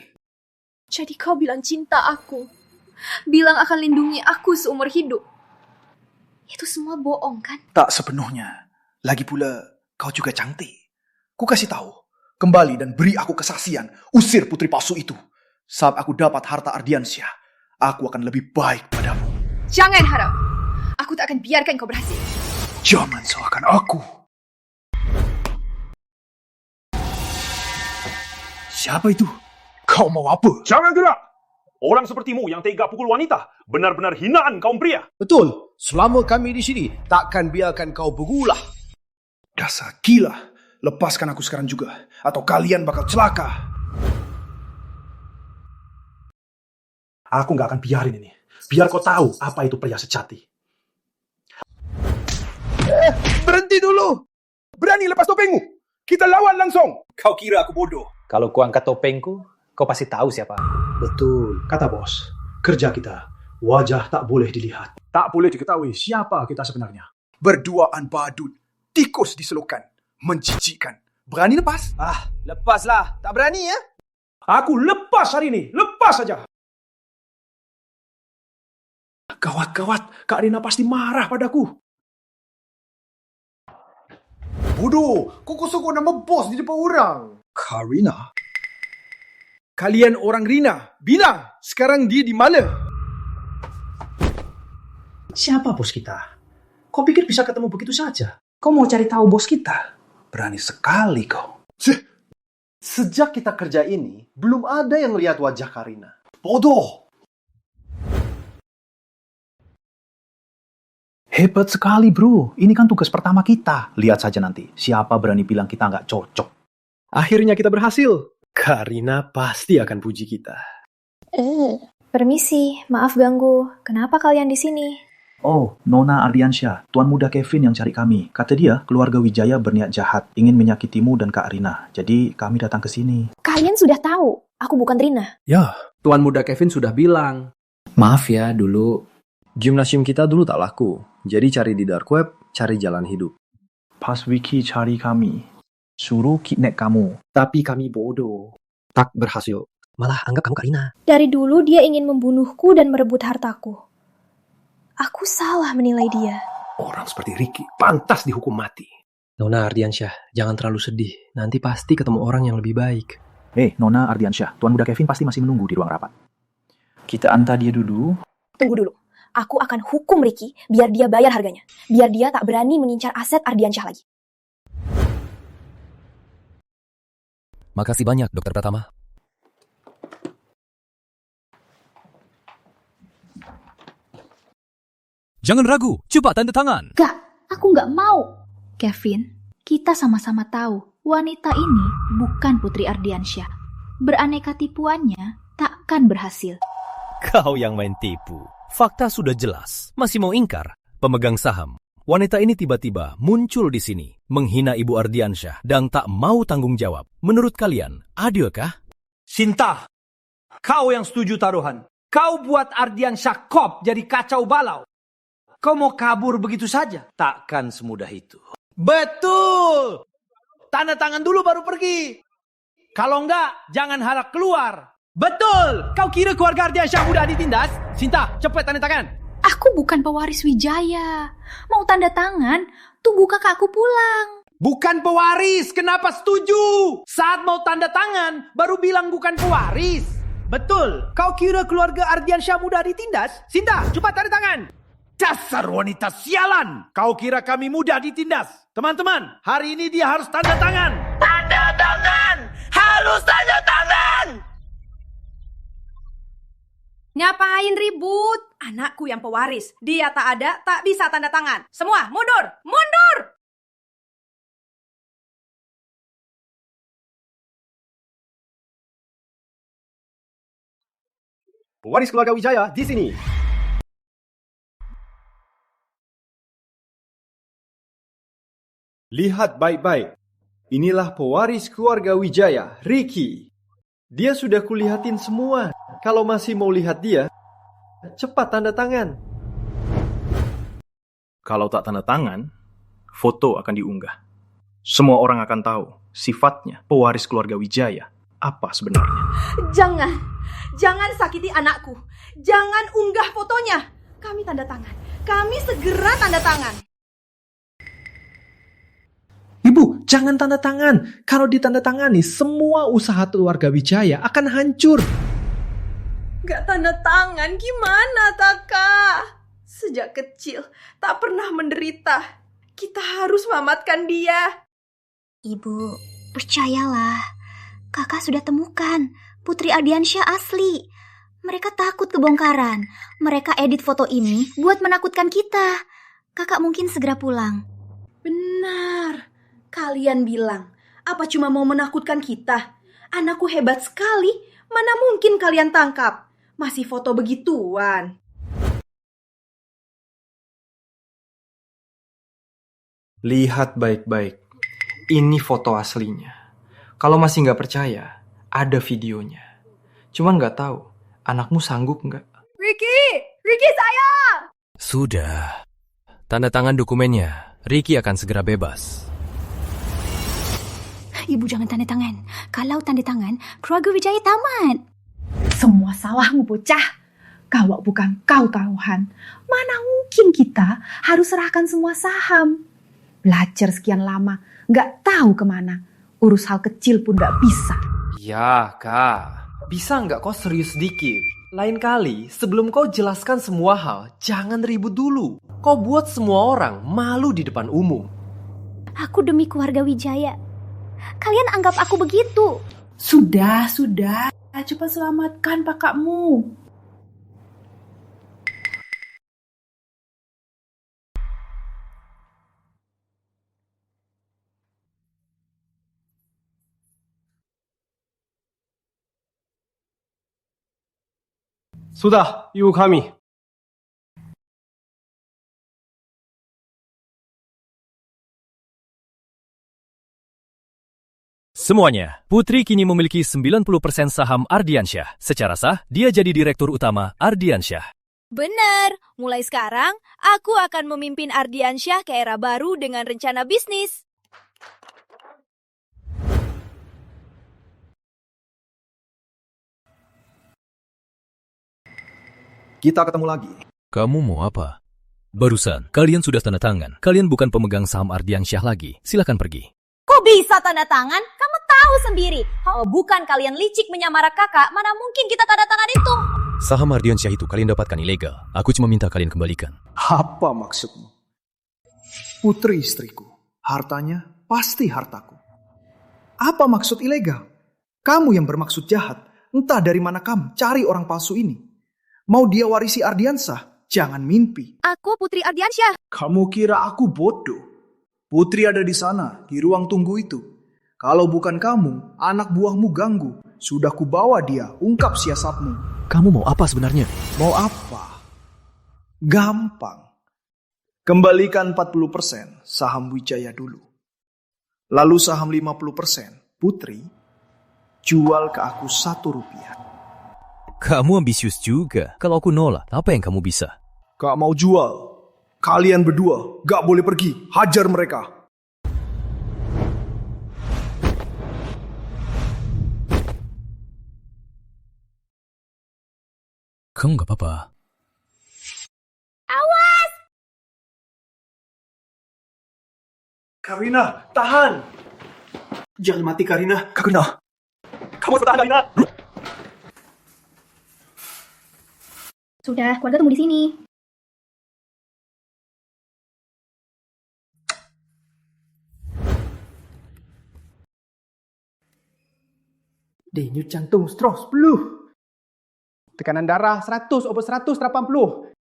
Jadi kau bilang cinta aku. Bilang akan lindungi aku seumur hidup. Itu semua bohong kan? Tak sepenuhnya. Lagi pula, kau juga cantik. Ku kasih tahu. Kembali dan beri aku kesaksian. Usir putri palsu itu. Saat aku dapat harta Ardiansyah, aku akan lebih baik padamu. Jangan harap. Aku tak akan biarkan kau berhasil. Jangan salahkan aku. Siapa itu? Kau mau apa? Jangan gerak! Orang sepertimu yang tega pukul wanita, benar-benar hinaan kaum pria. Betul. Selama kami di sini, takkan biarkan kau berulah. Dasar gila. Lepaskan aku sekarang juga, atau kalian bakal celaka. Aku gak akan biarin ini. Biar kau tahu apa itu pria sejati. Berhenti dulu! Berani lepas topengmu! Kita lawan langsung! Kau kira aku bodoh? Kalau ku angkat topengku, kau pasti tahu siapa aku. Betul, kata bos. Kerja kita, wajah tak boleh dilihat. Tak boleh diketahui siapa kita sebenarnya. Berduaan badut, tikus diselukan, menjijikkan. Berani lepas? Lepaslah. Tak berani ya? Aku lepas hari ini, lepas saja. Gawat, Kak Rina pasti marah padaku. Bodoh, kau kosong nama bos di depan orang. Karina? Kalian orang Rina, bilang sekarang dia di mana? Siapa bos kita? Kau pikir bisa ketemu begitu saja? Kau mau cari tahu bos kita? Berani sekali kau. Sejak kita kerja ini, belum ada yang lihat wajah Karina. Bodoh. Hebat sekali bro, ini kan tugas pertama kita. Lihat saja nanti, siapa berani bilang kita nggak cocok. Akhirnya kita berhasil. Karina pasti akan puji kita. Permisi, maaf ganggu. Kenapa kalian di sini? Oh, Nona Ardiansyah, Tuan Muda Kevin yang cari kami. Kata dia, keluarga Wijaya berniat jahat, ingin menyakitimu dan Kak Rina. Jadi kami datang ke sini. Kalian sudah tahu, aku bukan Rina. Ya, Tuan Muda Kevin sudah bilang. Maaf ya, dulu gimnasium kita dulu tak laku. Jadi cari di dark web, cari jalan hidup. Pas Wiki cari kami, suruh kidnap kamu. Tapi kami bodoh. Tak berhasil. Malah anggap kamu Karina. Dari dulu dia ingin membunuhku dan merebut hartaku. Aku salah menilai dia. Orang seperti Ricky pantas dihukum mati. Nona Ardiansyah, jangan terlalu sedih. Nanti pasti ketemu orang yang lebih baik. Nona Ardiansyah, Tuan Muda Kevin pasti masih menunggu di ruang rapat. Kita antar dia dulu. Tunggu dulu. Aku akan hukum Ricky biar dia bayar harganya. Biar dia tak berani mengincar aset Ardiansyah lagi. Makasih banyak, Dr. Pratama. Jangan ragu, cepat tanda tangan. Gak, aku gak mau. Kevin, kita sama-sama tahu wanita ini bukan Putri Ardiansyah. Beraneka tipuannya takkan berhasil. Kau yang main tipu. Fakta sudah jelas. Masih mau ingkar? Pemegang saham. Wanita ini tiba-tiba muncul di sini, menghina Ibu Ardiansyah dan tak mau tanggung jawab. Menurut kalian, adilkah? Sinta, kau yang setuju taruhan. Kau buat Ardiansyah kop jadi kacau balau. Kau mau kabur begitu saja? Takkan semudah itu. Betul! Tanda tangan dulu baru pergi. Kalau enggak, jangan harap keluar. Betul! Kau kira keluarga Ardiansyah mudah ditindas? Sinta, cepat tanda tangan. Aku bukan pewaris Wijaya. Mau tanda tangan, tunggu kakakku pulang. Bukan pewaris, kenapa setuju? Saat mau tanda tangan, baru bilang bukan pewaris. Betul, kau kira keluarga Ardiansyah mudah ditindas? Sinta, cepat tanda tangan. Dasar wanita sialan! Kau kira kami mudah ditindas? Teman-teman, hari ini dia harus tanda tangan. Tanda tangan! Harus tanda tangan! Ngapain ribut? Anakku yang pewaris. Dia tak ada, tak bisa tanda tangan. Semua mundur! Mundur! Pewaris keluarga Wijaya di sini. Lihat baik-baik. Inilah pewaris keluarga Wijaya, Ricky. Dia sudah kulihatin semua. Kalau masih mau lihat dia, cepat tanda tangan. Kalau tak tanda tangan, foto akan diunggah. Semua orang akan tahu sifatnya pewaris keluarga Wijaya apa sebenarnya. Jangan sakiti anakku. Jangan unggah fotonya. Kami tanda tangan. Kami segera tanda tangan. Ibu, jangan tanda tangan. Kalau ditandatangani, semua usaha keluarga Wijaya akan hancur. Gak tanda tangan gimana, Taka? Sejak kecil tak pernah menderita. Kita harus selamatkan dia. Ibu, percayalah. Kakak sudah temukan Putri Ardiansyah asli. Mereka takut kebongkaran. Mereka edit foto ini buat menakutkan kita. Kakak mungkin segera pulang. Benar. Kalian bilang, apa cuma mau menakutkan kita? Anakku hebat sekali. Mana mungkin kalian tangkap? Masih foto begituan. Lihat baik-baik. Ini foto aslinya. Kalau masih nggak percaya, ada videonya. Cuman nggak tahu, anakmu sanggup nggak? Ricky sayang! Sudah. Tanda tangan dokumennya. Ricky akan segera bebas. Ibu jangan tanda tangan. Kalau tanda tangan, keluarga Wijaya tamat. Semua salahmu bocah. Kalau bukan kau taruhan, mana mungkin kita harus serahkan semua saham. Belajar sekian lama, nggak tahu kemana. Urus hal kecil pun nggak bisa. Ya, Kak. Bisa nggak kau serius sedikit? Lain kali, sebelum kau jelaskan semua hal, jangan ribut dulu. Kau buat semua orang malu di depan umum. Aku demi keluarga Wijaya. Kalian anggap aku begitu. Sudah. Cepat selamatkan kakakmu. Sudah, ibu kami. Semuanya, Putri kini memiliki 90% saham Ardiansyah. Secara sah, dia jadi direktur utama Ardiansyah. Benar, mulai sekarang aku akan memimpin Ardiansyah ke era baru dengan rencana bisnis. Kita ketemu lagi. Kamu mau apa? Barusan, kalian sudah tanda tangan. Kalian bukan pemegang saham Ardiansyah lagi. Silakan pergi. Kok bisa tanda tangan? Kamu tahu sendiri. Kalau bukan kalian licik menyamar kakak, mana mungkin kita tanda tangan itu? Saham Ardiansyah itu kalian dapatkan ilegal. Aku cuma minta kalian kembalikan. Apa maksudmu? Putri istriku, hartanya pasti hartaku. Apa maksud ilegal? Kamu yang bermaksud jahat. Entah dari mana kamu cari orang palsu ini. Mau dia warisi Ardiansyah? Jangan mimpi. Aku Putri Ardiansyah. Kamu kira aku bodoh? Putri ada di sana, di ruang tunggu itu. Kalau bukan kamu, anak buahmu ganggu. Sudah kubawa dia, ungkap siasatmu. Kamu mau apa sebenarnya? Mau apa? Gampang. Kembalikan 40% saham Wijaya dulu. Lalu saham 50% Putri, jual ke aku Rp1. Kamu ambisius juga. Kalau aku nolak, apa yang kamu bisa? Gak mau jual. Kalian berdua gak boleh pergi. Hajar mereka. Kamu gak apa-apa. Awas! Karina, tahan! Jangan mati, Karina. Karina! Kamu harus tahan, Karina! Sudah, keluarga tunggu di sini. Denyut jantung 110. Tekanan darah 100/180.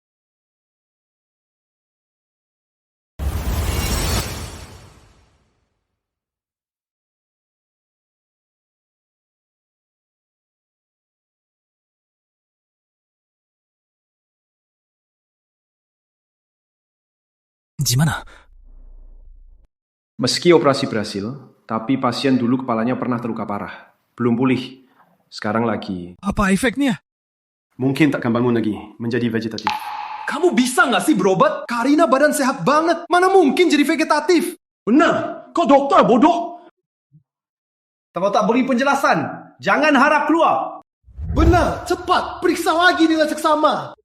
Gimana? Meski operasi berhasil, tapi pasien dulu kepalanya pernah terluka parah. Belum pulih. Sekarang lagi. Apa efeknya? Mungkin tak akan bangun lagi, menjadi vegetatif. Kamu bisa nggak sih berobat? Karina badan sehat banget. Mana mungkin jadi vegetatif? Benar, kau dokter bodoh. Kalau tak beri penjelasan, jangan harap keluar. Benar, cepat periksa lagi nilai seksama.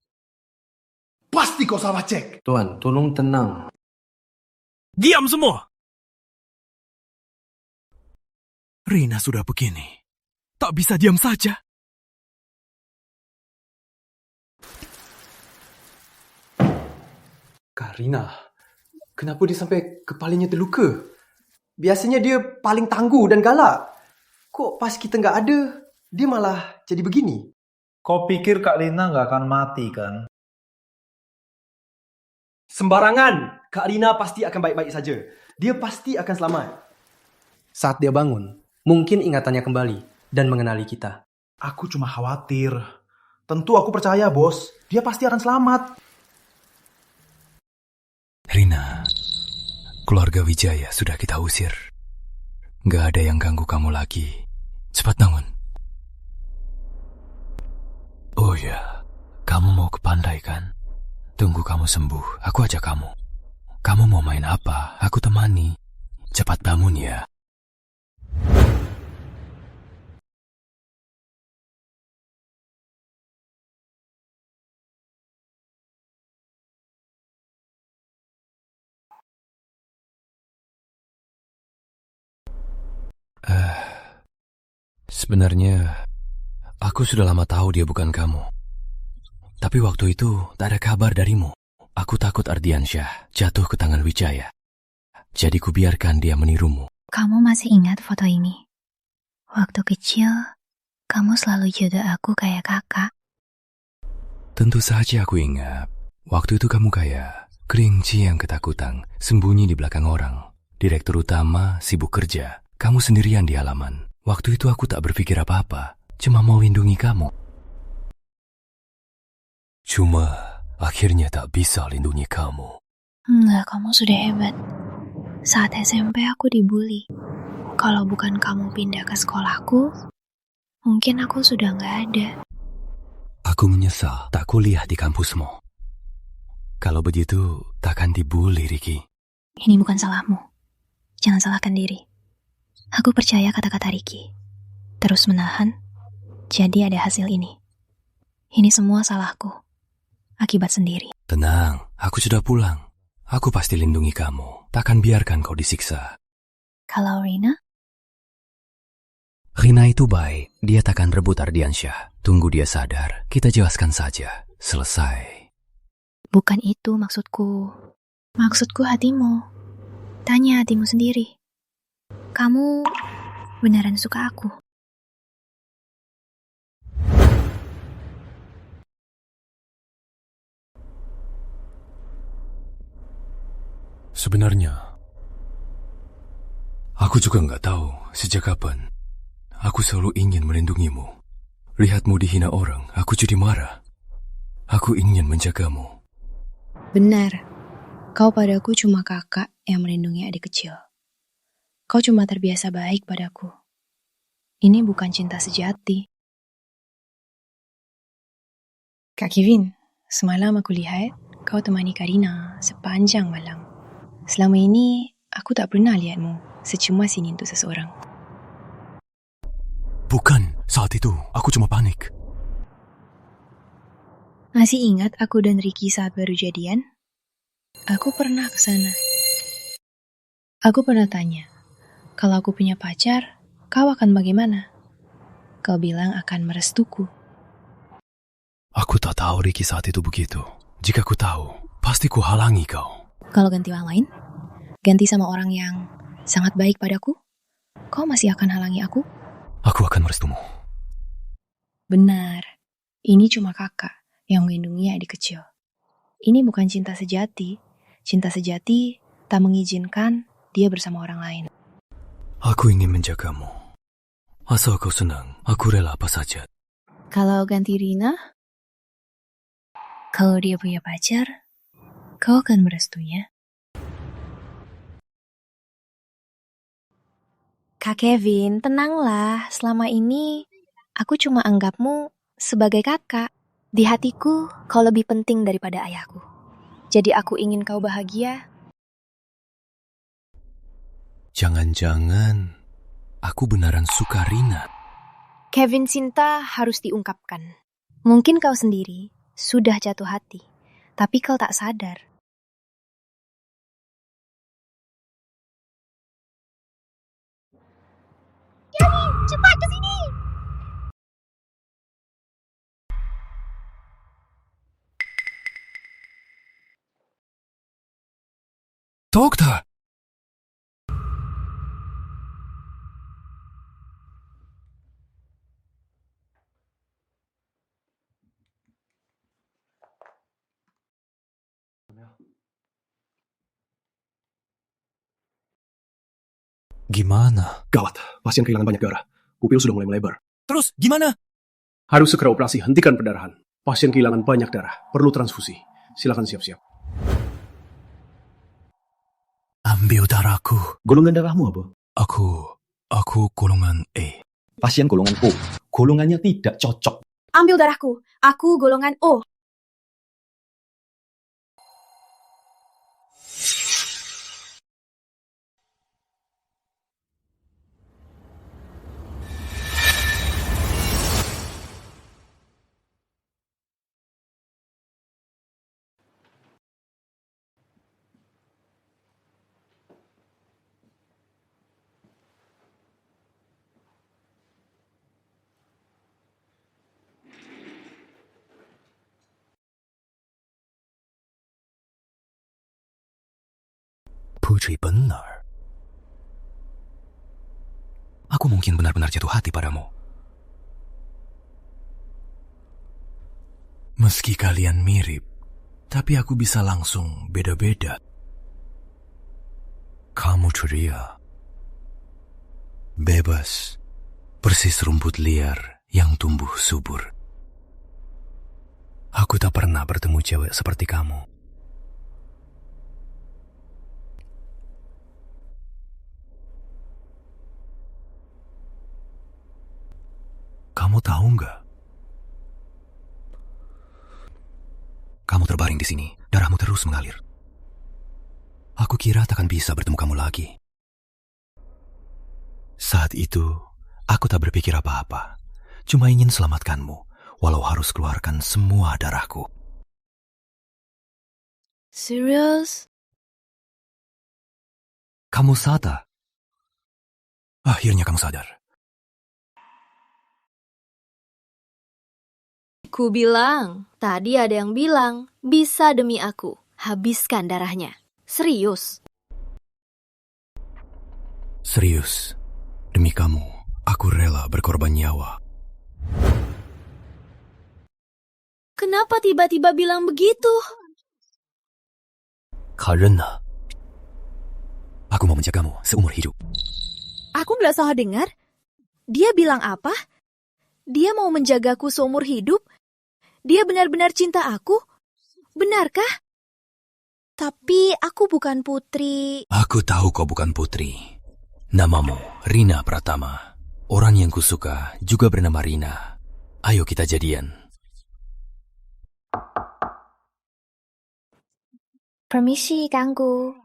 Pasti kau salah cek. Tuan, tolong tenang. Diam semua! Rina sudah begini. Tak bisa diam saja. Karina, kenapa dia sampai kepalanya terluka? Biasanya dia paling tangguh dan galak. Kok pas kita nggak ada, dia malah jadi begini? Kau pikir Kak Rina nggak akan mati kan? Sembarangan! Kak Rina pasti akan baik-baik saja. Dia pasti akan selamat. Saat dia bangun, mungkin ingatannya kembali dan mengenali kita. Aku cuma khawatir. Tentu aku percaya, bos. Dia pasti akan selamat. Rina, keluarga Wijaya sudah kita usir. Gak ada yang ganggu kamu lagi. Cepat bangun. Oh ya, kamu mau ke pantai kan? Tunggu kamu sembuh, aku ajak kamu. Kamu mau main apa? Aku temani. Cepat bangun ya. Sebenarnya, aku sudah lama tahu dia bukan kamu. Tapi waktu itu tak ada kabar darimu. Aku takut Ardiansyah jatuh ke tangan Wijaya. Jadi kubiarkan dia menirumu. Kamu masih ingat foto ini? Waktu kecil, kamu selalu jaga aku kayak kakak. Tentu saja aku ingat. Waktu itu kamu kayak kelinci yang ketakutan, sembunyi di belakang orang. Direktur utama sibuk kerja, kamu sendirian di halaman. Waktu itu aku tak berpikir apa-apa, cuma mau lindungi kamu. Cuma akhirnya tak bisa lindungi kamu. Enggak, kamu sudah hebat. Saat SMP aku dibully. Kalau bukan kamu pindah ke sekolahku, mungkin aku sudah nggak ada. Aku menyesal tak kuliah di kampusmu. Kalau begitu, takkan dibully, Ricky. Ini bukan salahmu. Jangan salahkan diri. Aku percaya kata-kata Ricky. Terus menahan, jadi ada hasil ini. Ini semua salahku. Akibat sendiri. Tenang, aku sudah pulang. Aku pasti lindungi kamu. Takkan biarkan kau disiksa. Kalau Rina? Rina itu baik. Dia takkan rebut Ardiansyah. Tunggu dia sadar. Kita jelaskan saja. Selesai. Bukan itu maksudku. Maksudku hatimu. Tanya hatimu sendiri. Kamu beneran suka aku? Sebenarnya, aku juga nggak tahu sejak kapan. Aku selalu ingin melindungimu. Lihatmu dihina orang, aku jadi marah. Aku ingin menjagamu. Benar. Kau padaku cuma kakak yang melindungi adik kecil. Kau cuma terbiasa baik padaku. Ini bukan cinta sejati. Kak Kevin, semalam aku lihat kau temani Karina sepanjang malam. Selama ini, aku tak pernah lihatmu secemas ini untuk seseorang. Bukan, saat itu aku cuma panik. Masih ingat aku dan Ricky saat baru jadian? Aku pernah ke sana. Aku pernah tanya, kalau aku punya pacar, kau akan bagaimana? Kau bilang akan merestuku. Aku tak tahu Ricky saat itu begitu. Jika ku tahu, pasti ku halangi kau. Kalau ganti orang lain, ganti sama orang yang sangat baik padaku, kau masih akan halangi aku? Aku akan merestumu. Benar, ini cuma kakak yang melindungi adik kecil. Ini bukan cinta sejati. Cinta sejati tak mengizinkan dia bersama orang lain. Aku ingin menjagamu. Asal kau senang, aku rela apa saja. Kalau ganti Rina, kalau dia punya pacar, kau akan merestuinya? Kak Kevin, tenanglah. Selama ini, aku cuma anggapmu sebagai kakak. Di hatiku, kau lebih penting daripada ayahku. Jadi aku ingin kau bahagia. Jangan-jangan aku beneran suka Rina. Kevin cinta harus diungkapkan. Mungkin kau sendiri sudah jatuh hati, tapi kau tak sadar. Kevin, cepat ke sini! Dokter! Gimana? Gawat, pasien kehilangan banyak darah. Pupil sudah mulai melebar. Terus gimana? Harus segera operasi, hentikan pendarahan. Pasien kehilangan banyak darah, perlu transfusi. Silakan siap-siap. Ambil darahku. Golongan darahmu apa? Aku golongan E. Pasien golongan O. Golongannya tidak cocok. Ambil darahku. Aku golongan O. Putri benar. Aku mungkin benar-benar jatuh hati padamu. Meski kalian mirip, tapi aku bisa langsung beda-beda. Kamu ceria, bebas, persis rumput liar yang tumbuh subur. Aku tak pernah bertemu cewek seperti kamu. Kamu tahu nggak? Kamu terbaring di sini, darahmu terus mengalir. Aku kira takkan bisa bertemu kamu lagi. Saat itu, aku tak berpikir apa-apa. Cuma ingin selamatkanmu, walau harus keluarkan semua darahku. Serius? Kamu sadar? Akhirnya kamu sadar. Ku bilang, tadi ada yang bilang, bisa demi aku, habiskan darahnya. Serius. Serius, demi kamu, aku rela berkorban nyawa. Kenapa tiba-tiba bilang begitu? Karena aku mau menjagamu seumur hidup. Aku nggak salah dengar. Dia bilang apa? Dia mau menjagaku seumur hidup? Dia benar-benar cinta aku? Benarkah? Tapi aku bukan putri. Aku tahu kau bukan putri. Namamu Rina Pratama. Orang yang kusuka juga bernama Rina. Ayo kita jadian. Permisi, ganggu.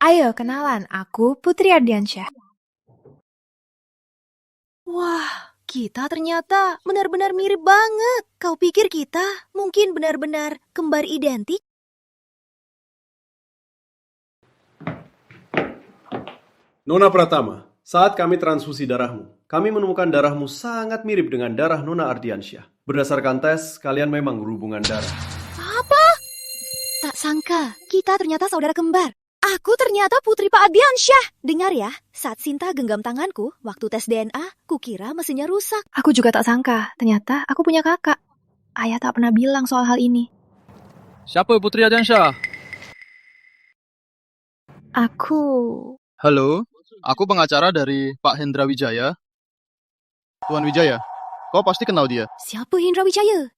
Ayo kenalan, aku Putri Ardiansyah. Wah, kita ternyata benar-benar mirip banget. Kau pikir kita mungkin benar-benar kembar identik? Nona Pratama, saat kami transfusi darahmu, kami menemukan darahmu sangat mirip dengan darah Nona Ardiansyah. Berdasarkan tes, kalian memang berhubungan darah. Apa? Tak sangka, kita ternyata saudara kembar. Aku ternyata putri Pak Ardiansyah. Dengar ya, saat Sinta genggam tanganku waktu tes DNA, kukira mesinnya rusak. Aku juga tak sangka, ternyata aku punya kakak. Ayah tak pernah bilang soal hal ini. Siapa Putri Ardiansyah? Aku... Halo, aku pengacara dari Pak Hendra Wijaya. Tuan Wijaya, kau pasti kenal dia. Siapa Hendra Wijaya?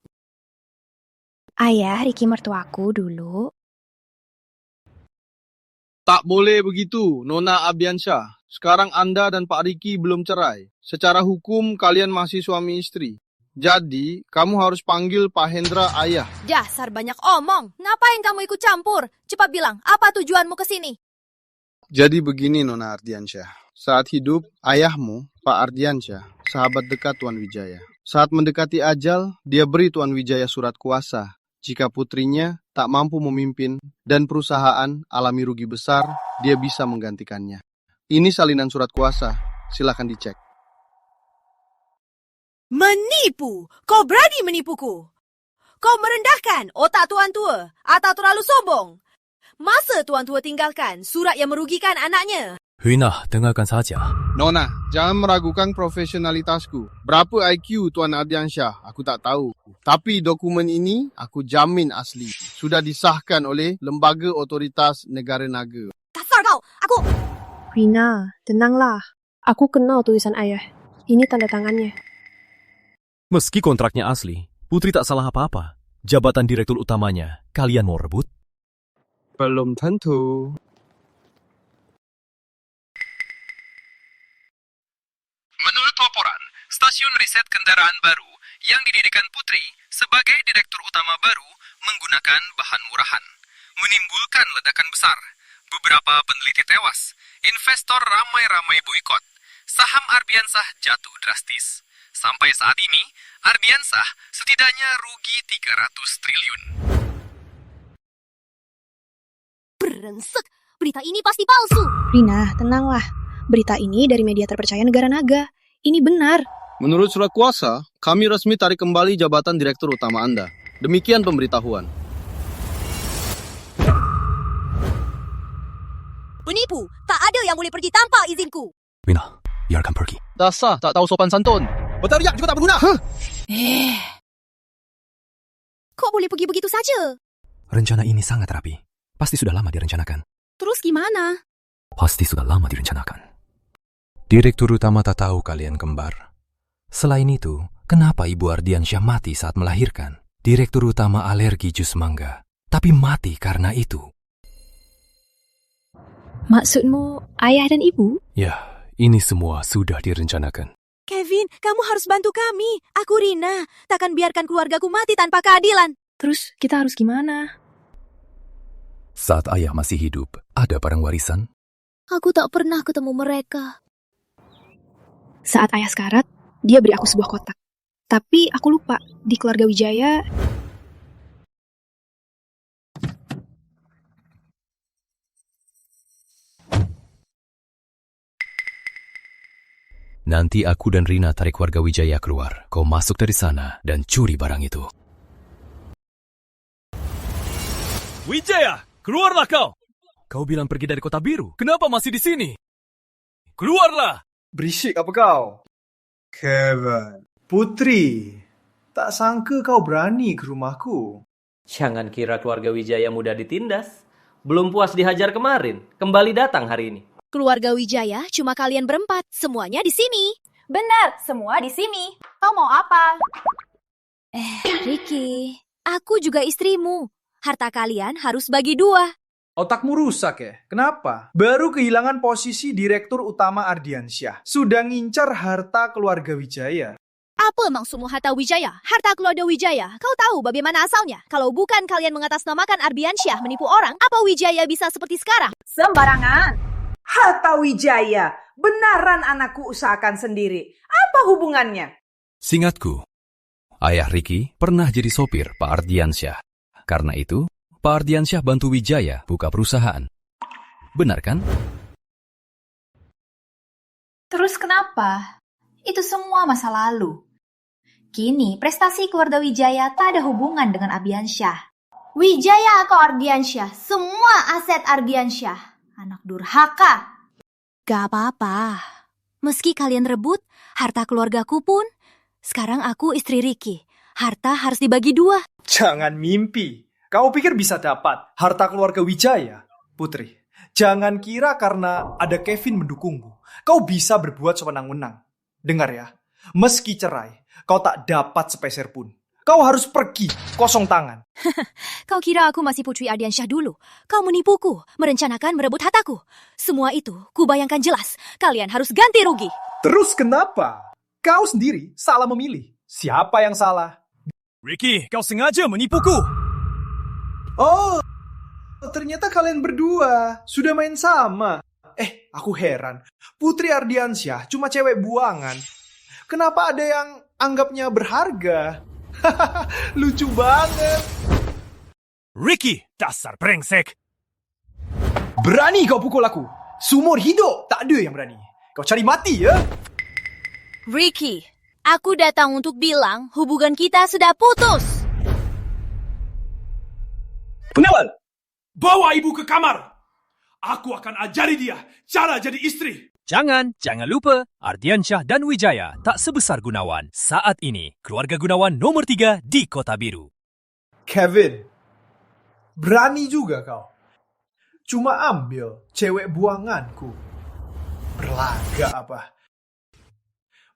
Ayah, Riki mertuaku dulu. Tak boleh begitu, Nona Ardiansyah. Sekarang Anda dan Pak Riki belum cerai. Secara hukum, kalian masih suami istri. Jadi, kamu harus panggil Pak Hendra ayah. Dasar banyak omong. Ngapain kamu ikut campur? Cepat bilang, apa tujuanmu ke sini? Jadi begini, Nona Ardiansyah. Saat hidup, ayahmu, Pak Ardiansyah, sahabat dekat Tuan Wijaya. Saat mendekati ajal, dia beri Tuan Wijaya surat kuasa. Jika putrinya tak mampu memimpin dan perusahaan alami rugi besar, dia bisa menggantikannya. Ini salinan surat kuasa, silakan dicek. Menipu! Kau berani menipuku? Kau merendahkan otak tuan tua atau terlalu sombong? Masa tuan tua tinggalkan surat yang merugikan anaknya? Huina, dengarkan saja. Nona, jangan meragukan profesionalitasku. Berapa IQ Tuan Ardiansyah, aku tak tahu. Tapi dokumen ini aku jamin asli. Sudah disahkan oleh lembaga otoritas negara-naga. Kasar kau! Aku... Rina, tenanglah. Aku kenal tulisan ayah. Ini tanda tangannya. Meski kontraknya asli, Putri tak salah apa-apa. Jabatan direktur utamanya, kalian mau rebut? Belum tentu. Menurut laporan, stasiun riset kendaraan baru yang didirikan Putri sebagai direktur utama baru menggunakan bahan murahan, menimbulkan ledakan besar. Beberapa peneliti tewas, investor ramai-ramai boikot, saham Ardiansyah jatuh drastis. Sampai saat ini, Ardiansyah setidaknya rugi 300 triliun. Brengsek! Berita ini pasti palsu! Rina, tenanglah. Berita ini dari media terpercaya negara naga. Ini benar. Menurut surat kuasa, kami resmi tarik kembali jabatan direktur utama Anda. Demikian pemberitahuan. Penipu! Tak ada yang boleh pergi tanpa izinku! Wina, biarkan pergi. Dasar, tak tahu sopan santun. Berteriak juga tak berguna. Kok boleh pergi begitu saja? Rencana ini sangat rapi. Pasti sudah lama direncanakan. Terus gimana? Pasti sudah lama direncanakan. Direktur utama tak tahu kalian kembar. Selain itu, kenapa Ibu Ardiansyah mati saat melahirkan? Direktur utama alergi jus mangga, tapi mati karena itu. Maksudmu ayah dan ibu? Ya, ini semua sudah direncanakan. Kevin, kamu harus bantu kami. Aku Rina. Takkan biarkan keluargaku mati tanpa keadilan. Terus kita harus gimana? Saat ayah masih hidup, ada barang warisan? Aku tak pernah ketemu mereka. Saat ayah sekarat, dia beri aku sebuah kotak. Tapi aku lupa, di keluarga Wijaya... Nanti aku dan Rina tarik warga Wijaya keluar. Kau masuk dari sana dan curi barang itu. Wijaya, keluarlah kau! Kau bilang pergi dari Kota Biru. Kenapa masih di sini? Keluarlah! Berisik apa kau? Kevin, Putri, tak sangka kau berani ke rumahku. Jangan kira keluarga Wijaya mudah ditindas. Belum puas dihajar kemarin, kembali datang hari ini. Keluarga Wijaya cuma kalian berempat. Semuanya di sini. Benar, semua di sini. Kau mau apa? Riki, aku juga istrimu. Harta kalian harus bagi 2. Otakmu rusak ya? Kenapa? Baru kehilangan posisi direktur utama Ardiansyah. Sudah ngincar harta keluarga Wijaya. Apa maksudmu harta Wijaya? Harta keluarga Wijaya. Kau tahu bagaimana asalnya? Kalau bukan kalian mengatasnamakan Ardiansyah menipu orang, apa Wijaya bisa seperti sekarang? Sembarangan. Harta Wijaya. Benaran anakku usahakan sendiri. Apa hubungannya? Seingatku, ayah Riki pernah jadi sopir Pak Ardiansyah. Karena itu, Pak Ardiansyah bantu Wijaya buka perusahaan. Benar kan? Terus kenapa? Itu semua masa lalu. Kini, prestasi keluarga Wijaya tak ada hubungan dengan Ardiansyah. Wijaya atau Ardiansyah, semua aset Ardiansyah. Anak durhaka. Gak apa-apa. Meski kalian rebut harta keluargaku pun, sekarang aku istri Ricky. Harta harus dibagi 2. Jangan mimpi. Kau pikir bisa dapat harta keluarga Wijaya? Putri, jangan kira karena ada Kevin mendukungmu, kau bisa berbuat sewenang-wenang. Dengar ya, meski cerai, kau tak dapat sepeser pun. Kau harus pergi, kosong tangan. Kau kira aku masih Putri Ardiansyah dulu? Kau menipuku, merencanakan merebut hartaku. Semua itu, kubayangkan jelas. Kalian harus ganti rugi. Terus kenapa? Kau sendiri salah memilih. Siapa yang salah? Ricky, kau sengaja menipuku. Oh, ternyata kalian berdua sudah main sama. Aku heran. Putri Ardiansyah cuma cewek buangan. Kenapa ada yang anggapnya berharga? Lucu banget. Ricky, dasar brengsek. Berani kau pukul aku? Seumur hidup tak ada yang berani. Kau cari mati ya? Ricky, aku datang untuk bilang hubungan kita sudah putus. Pengawal, bawa ibu ke kamar. Aku akan ajari dia cara jadi istri. Jangan lupa, Ardiansyah dan Wijaya tak sebesar Gunawan. Saat ini, keluarga Gunawan nomor 3 di Kota Biru. Kevin, berani juga kau. Cuma ambil cewek buanganku. Berlaga apa?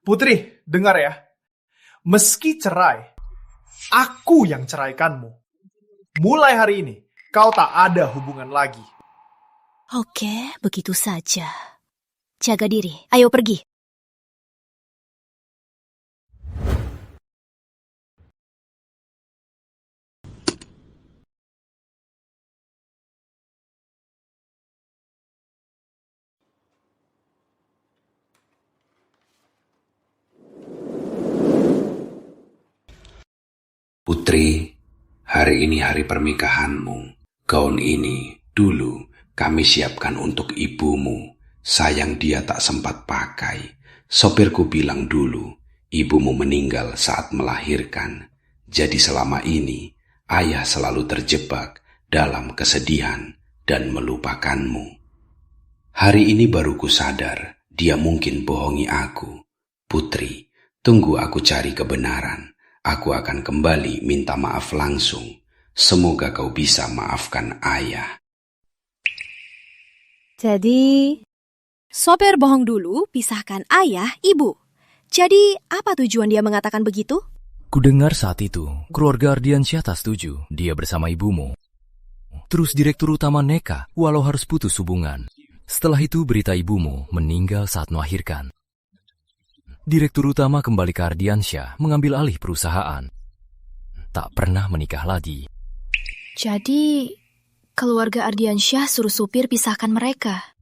Putri, dengar ya. Meski cerai, aku yang ceraikanmu. Mulai hari ini, kau tak ada hubungan lagi. Oke, begitu saja. Jaga diri, ayo pergi. Putri, hari ini hari pernikahanmu. Gaun ini dulu kami siapkan untuk ibumu. Sayang dia tak sempat pakai. Sopirku bilang dulu, ibumu meninggal saat melahirkan. Jadi selama ini, ayah selalu terjebak dalam kesedihan dan melupakanmu. Hari ini baru ku sadar, dia mungkin bohongi aku. Putri, tunggu aku cari kebenaran. Aku akan kembali minta maaf langsung. Semoga kau bisa maafkan ayah. Jadi, sopir bohong dulu, pisahkan ayah, ibu. Jadi, apa tujuan dia mengatakan begitu? Kudengar saat itu, keluarga Ardiansyah tak setuju dia bersama ibumu. Terus direktur utama neka, walau harus putus hubungan. Setelah itu berita ibumu meninggal saat melahirkan. Direktur utama kembali ke Ardiansyah mengambil alih perusahaan. Tak pernah menikah lagi. Jadi, keluarga Ardiansyah suruh supir pisahkan mereka.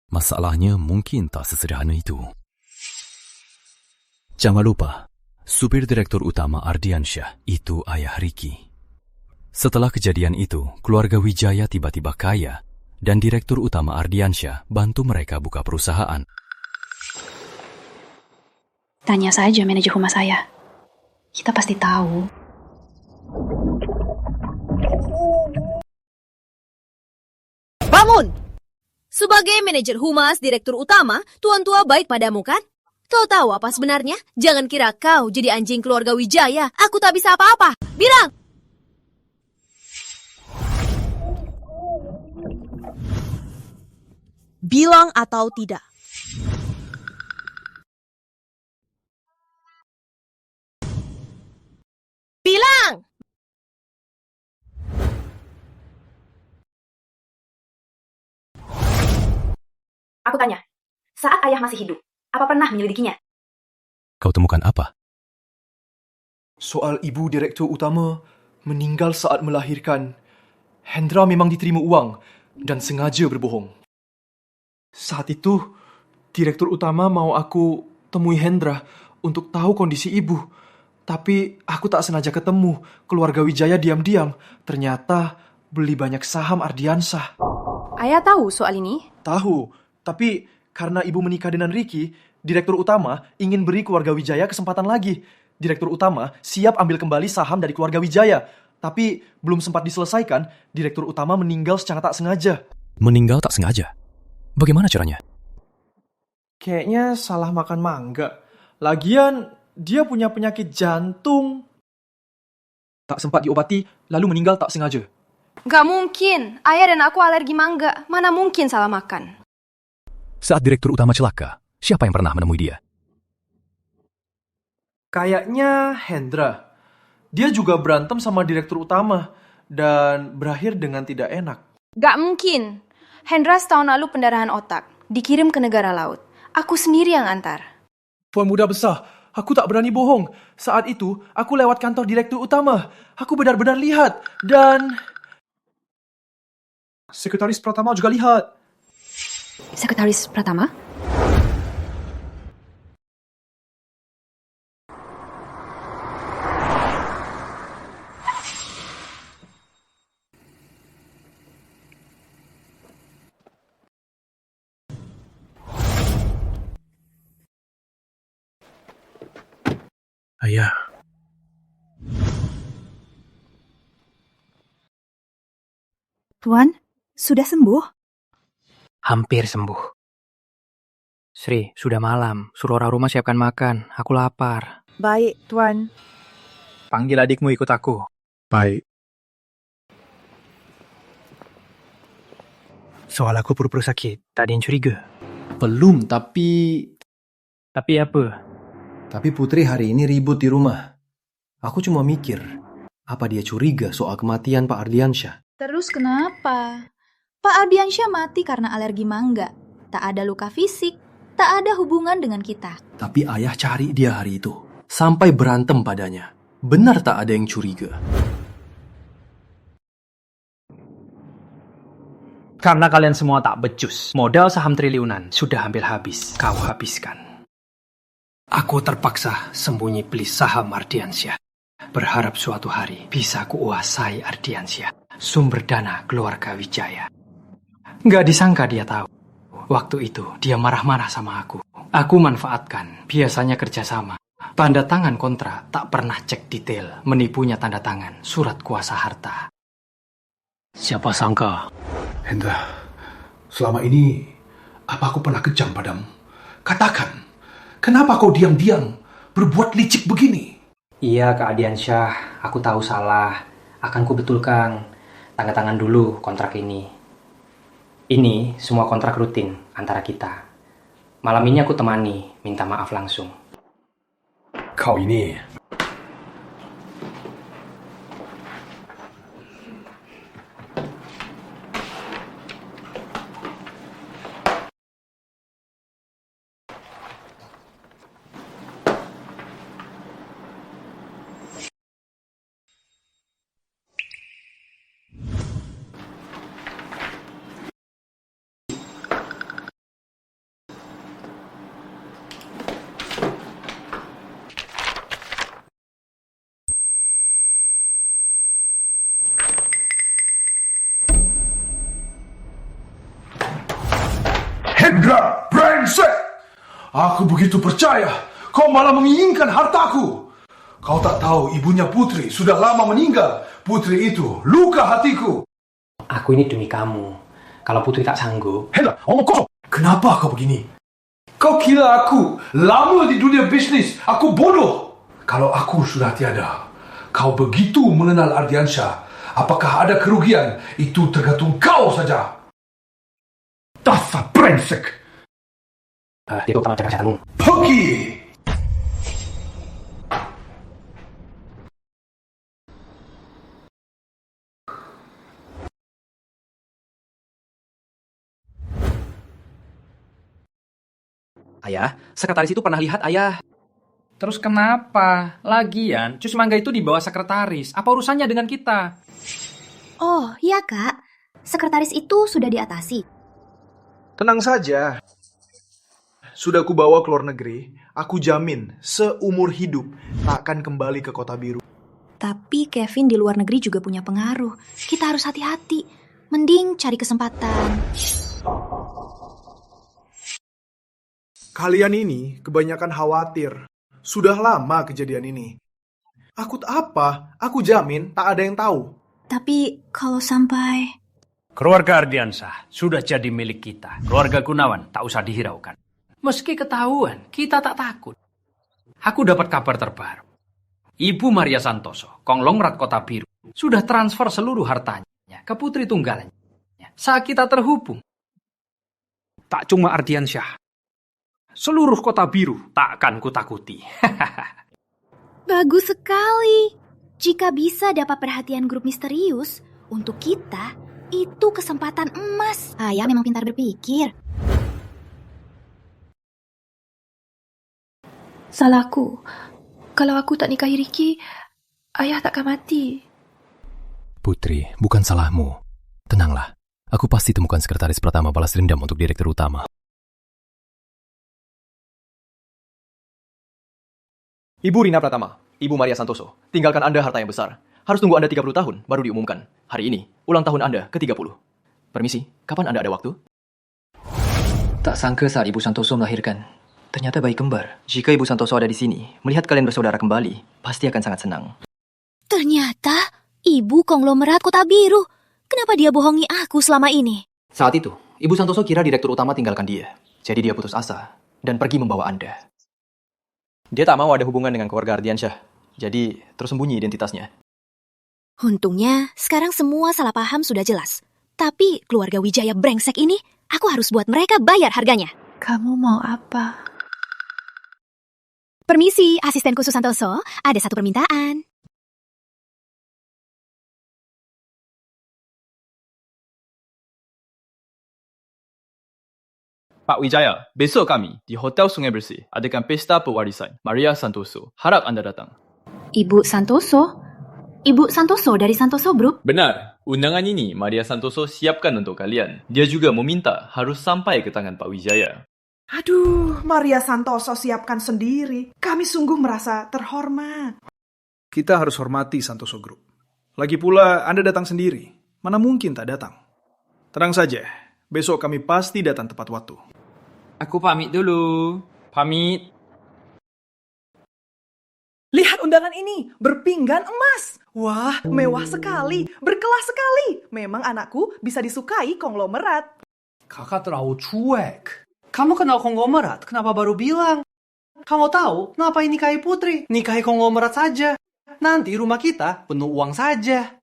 Masalahnya mungkin tak sesederhana itu. Jangan lupa, supir direktur utama Ardiansyah itu ayah Ricky. Setelah kejadian itu, keluarga Wijaya tiba-tiba kaya dan direktur utama Ardiansyah bantu mereka buka perusahaan. Tanya saja manajer humas saya. Kita pasti tahu. Bangun! Sebagai manajer humas, direktur utama, tuan tua baik padamu kan? Kau tahu apa sebenarnya? Jangan kira kau jadi anjing keluarga Wijaya. Aku tak bisa apa-apa. Bilang! Bilang atau tidak? Bilang! Aku tanya, saat ayah masih hidup, apa pernah menyelidikinya? Kau temukan apa? Soal ibu direktur utama meninggal saat melahirkan. Hendra memang diterima uang dan sengaja berbohong. Saat itu, direktur utama mau aku temui Hendra untuk tahu kondisi ibu. Tapi aku tak sengaja ketemu. Keluarga Wijaya diam-diam. Ternyata beli banyak saham Ardiansyah. Ayah tahu soal ini? Tahu, tapi karena ibu menikah dengan Ricky, direktur utama ingin beri keluarga Wijaya kesempatan lagi. Direktur utama siap ambil kembali saham dari keluarga Wijaya. Tapi belum sempat diselesaikan, direktur utama meninggal secara tak sengaja. Meninggal tak sengaja? Bagaimana caranya? Kayaknya salah makan mangga. Lagian, dia punya penyakit jantung. Tak sempat diobati, lalu meninggal tak sengaja. Gak mungkin. Ayah dan aku alergi mangga. Mana mungkin salah makan. Saat direktur utama celaka, siapa yang pernah menemui dia? Kayaknya Hendra. Dia juga berantem sama direktur utama dan berakhir dengan tidak enak. Gak mungkin. Hendra setahun lalu pendarahan otak. Dikirim ke negara laut. Aku sendiri yang antar. Puan muda besar, aku tak berani bohong. Saat itu, aku lewat kantor direktur utama. Aku benar-benar lihat dan... Sekretaris Pratama juga lihat. Sekretaris Pratama? Ayah. Tuan, sudah sembuh? Hampir sembuh. Sri, sudah malam. Suruh orang rumah siapkan makan. Aku lapar. Baik, Tuan. Panggil adikmu ikut aku. Baik. Soal aku pura-pura sakit, tak ada yang curiga. Belum, tapi... Tapi apa? Tapi Putri hari ini ribut di rumah. Aku cuma mikir, apa dia curiga soal kematian Pak Ardiansyah? Terus kenapa? Pak Ardiansyah mati karena alergi mangga. Tak ada luka fisik, tak ada hubungan dengan kita. Tapi ayah cari dia hari itu, sampai berantem padanya. Benar tak ada yang curiga? Karena kalian semua tak becus. Modal saham triliunan sudah hampir habis. Kau habiskan. Aku terpaksa sembunyi beli saham Ardiansyah. Berharap suatu hari bisa kuasai Ardiansyah, sumber dana keluarga Wijaya. Gak disangka dia tahu. Waktu itu dia marah-marah sama aku. Aku manfaatkan, biasanya kerjasama. Tanda tangan kontrak tak pernah cek detail. Menipunya tanda tangan, surat kuasa harta. Siapa sangka? Hendra, selama ini apa aku pernah kejam padamu? Katakan, kenapa kau diam-diam berbuat licik begini? Iya, Kak Ardiansyah, aku tahu salah. Akan kubetulkan. Tanda tangan dulu kontrak ini. Ini semua kontrak rutin antara kita. Malam ini aku temani, minta maaf langsung. Kau ini... Hendra, brengsek! Aku begitu percaya, kau malah menginginkan hartaku. Kau tak tahu ibunya Putri sudah lama meninggal. Putri itu luka hatiku. Aku ini demi kamu. Kalau Putri tak sanggup... Hendra, omong kosong. Kenapa kau begini? Kau kira aku lama di dunia bisnis. Aku bodoh. Kalau aku sudah tiada, kau begitu mengenal Ardiansyah. Apakah ada kerugian? Itu tergantung kau saja. Dasar brengsek! Dia utama cakap-cakapmu. Pergi! Ayah, sekretaris itu pernah lihat ayah. Terus kenapa? Lagian, Cus Mangga itu di bawah sekretaris. Apa urusannya dengan kita? Oh, iya Kak. Sekretaris itu sudah diatasi. Tenang saja. Sudah aku bawa ke luar negeri, aku jamin seumur hidup tak akan kembali ke Kota Biru. Tapi Kevin di luar negeri juga punya pengaruh. Kita harus hati-hati. Mending cari kesempatan. Kalian ini kebanyakan khawatir. Sudah lama kejadian ini. Aku apa? Aku jamin tak ada yang tahu. Tapi kalau sampai... Keluarga Ardiansyah sudah jadi milik kita. Keluarga Gunawan tak usah dihiraukan. Meski ketahuan, kita tak takut. Aku dapat kabar terbaru. Ibu Maria Santoso, konglomerat Kota Biru, sudah transfer seluruh hartanya ke putri tunggalnya. Saat kita terhubung, tak cuma Ardiansyah, seluruh Kota Biru tak akan kutakuti. Bagus sekali. Jika bisa dapat perhatian grup misterius, untuk kita, itu kesempatan emas. Ayah memang pintar berpikir. Salahku. Kalau aku tak nikahi Ricky, ayah tak akan mati. Putri, bukan salahmu. Tenanglah, aku pasti temukan sekretaris pertama balas dendam untuk direktur utama. Ibu Rina Pratama, Ibu Maria Santoso, tinggalkan Anda harta yang besar. Harus tunggu Anda 30 tahun baru diumumkan. Hari ini, ulang tahun Anda ke-30. Permisi, kapan Anda ada waktu? Tak sangka saat Ibu Santoso melahirkan, ternyata bayi kembar. Jika Ibu Santoso ada di sini, melihat kalian bersaudara kembali, pasti akan sangat senang. Ternyata ibu konglomerat Kota Biru. Kenapa dia bohongi aku selama ini? Saat itu, Ibu Santoso kira direktur utama tinggalkan dia. Jadi dia putus asa dan pergi membawa Anda. Dia tak mau ada hubungan dengan keluarga Ardiansyah. Jadi terus sembunyi identitasnya. Untungnya, sekarang semua salah paham sudah jelas. Tapi keluarga Wijaya brengsek ini, aku harus buat mereka bayar harganya. Kamu mau apa? Permisi, asisten khusus Santoso, ada satu permintaan. Pak Wijaya, besok kami di Hotel Sungai Bersih adakan pesta pewarisan Maria Santoso. Harap Anda datang. Ibu Santoso? Ibu Santoso dari Santoso Group? Benar, undangan ini Maria Santoso siapkan untuk kalian. Dia juga meminta harus sampai ke tangan Pak Wijaya. Aduh, Maria Santoso siapkan sendiri. Kami sungguh merasa terhormat. Kita harus hormati Santoso Group. Lagi pula, Anda datang sendiri. Mana mungkin tak datang? Tenang saja, besok kami pasti datang tepat waktu. Aku pamit dulu. Pamit. Lihat undangan ini, berpinggan emas. Wah, mewah sekali, berkelas sekali. Memang anakku bisa disukai konglomerat. Kakak terlalu cuek. Kamu kenal konglomerat, kenapa baru bilang? Kamu tahu, kenapa nikahi Putri? Nikahi konglomerat saja. Nanti rumah kita penuh uang saja.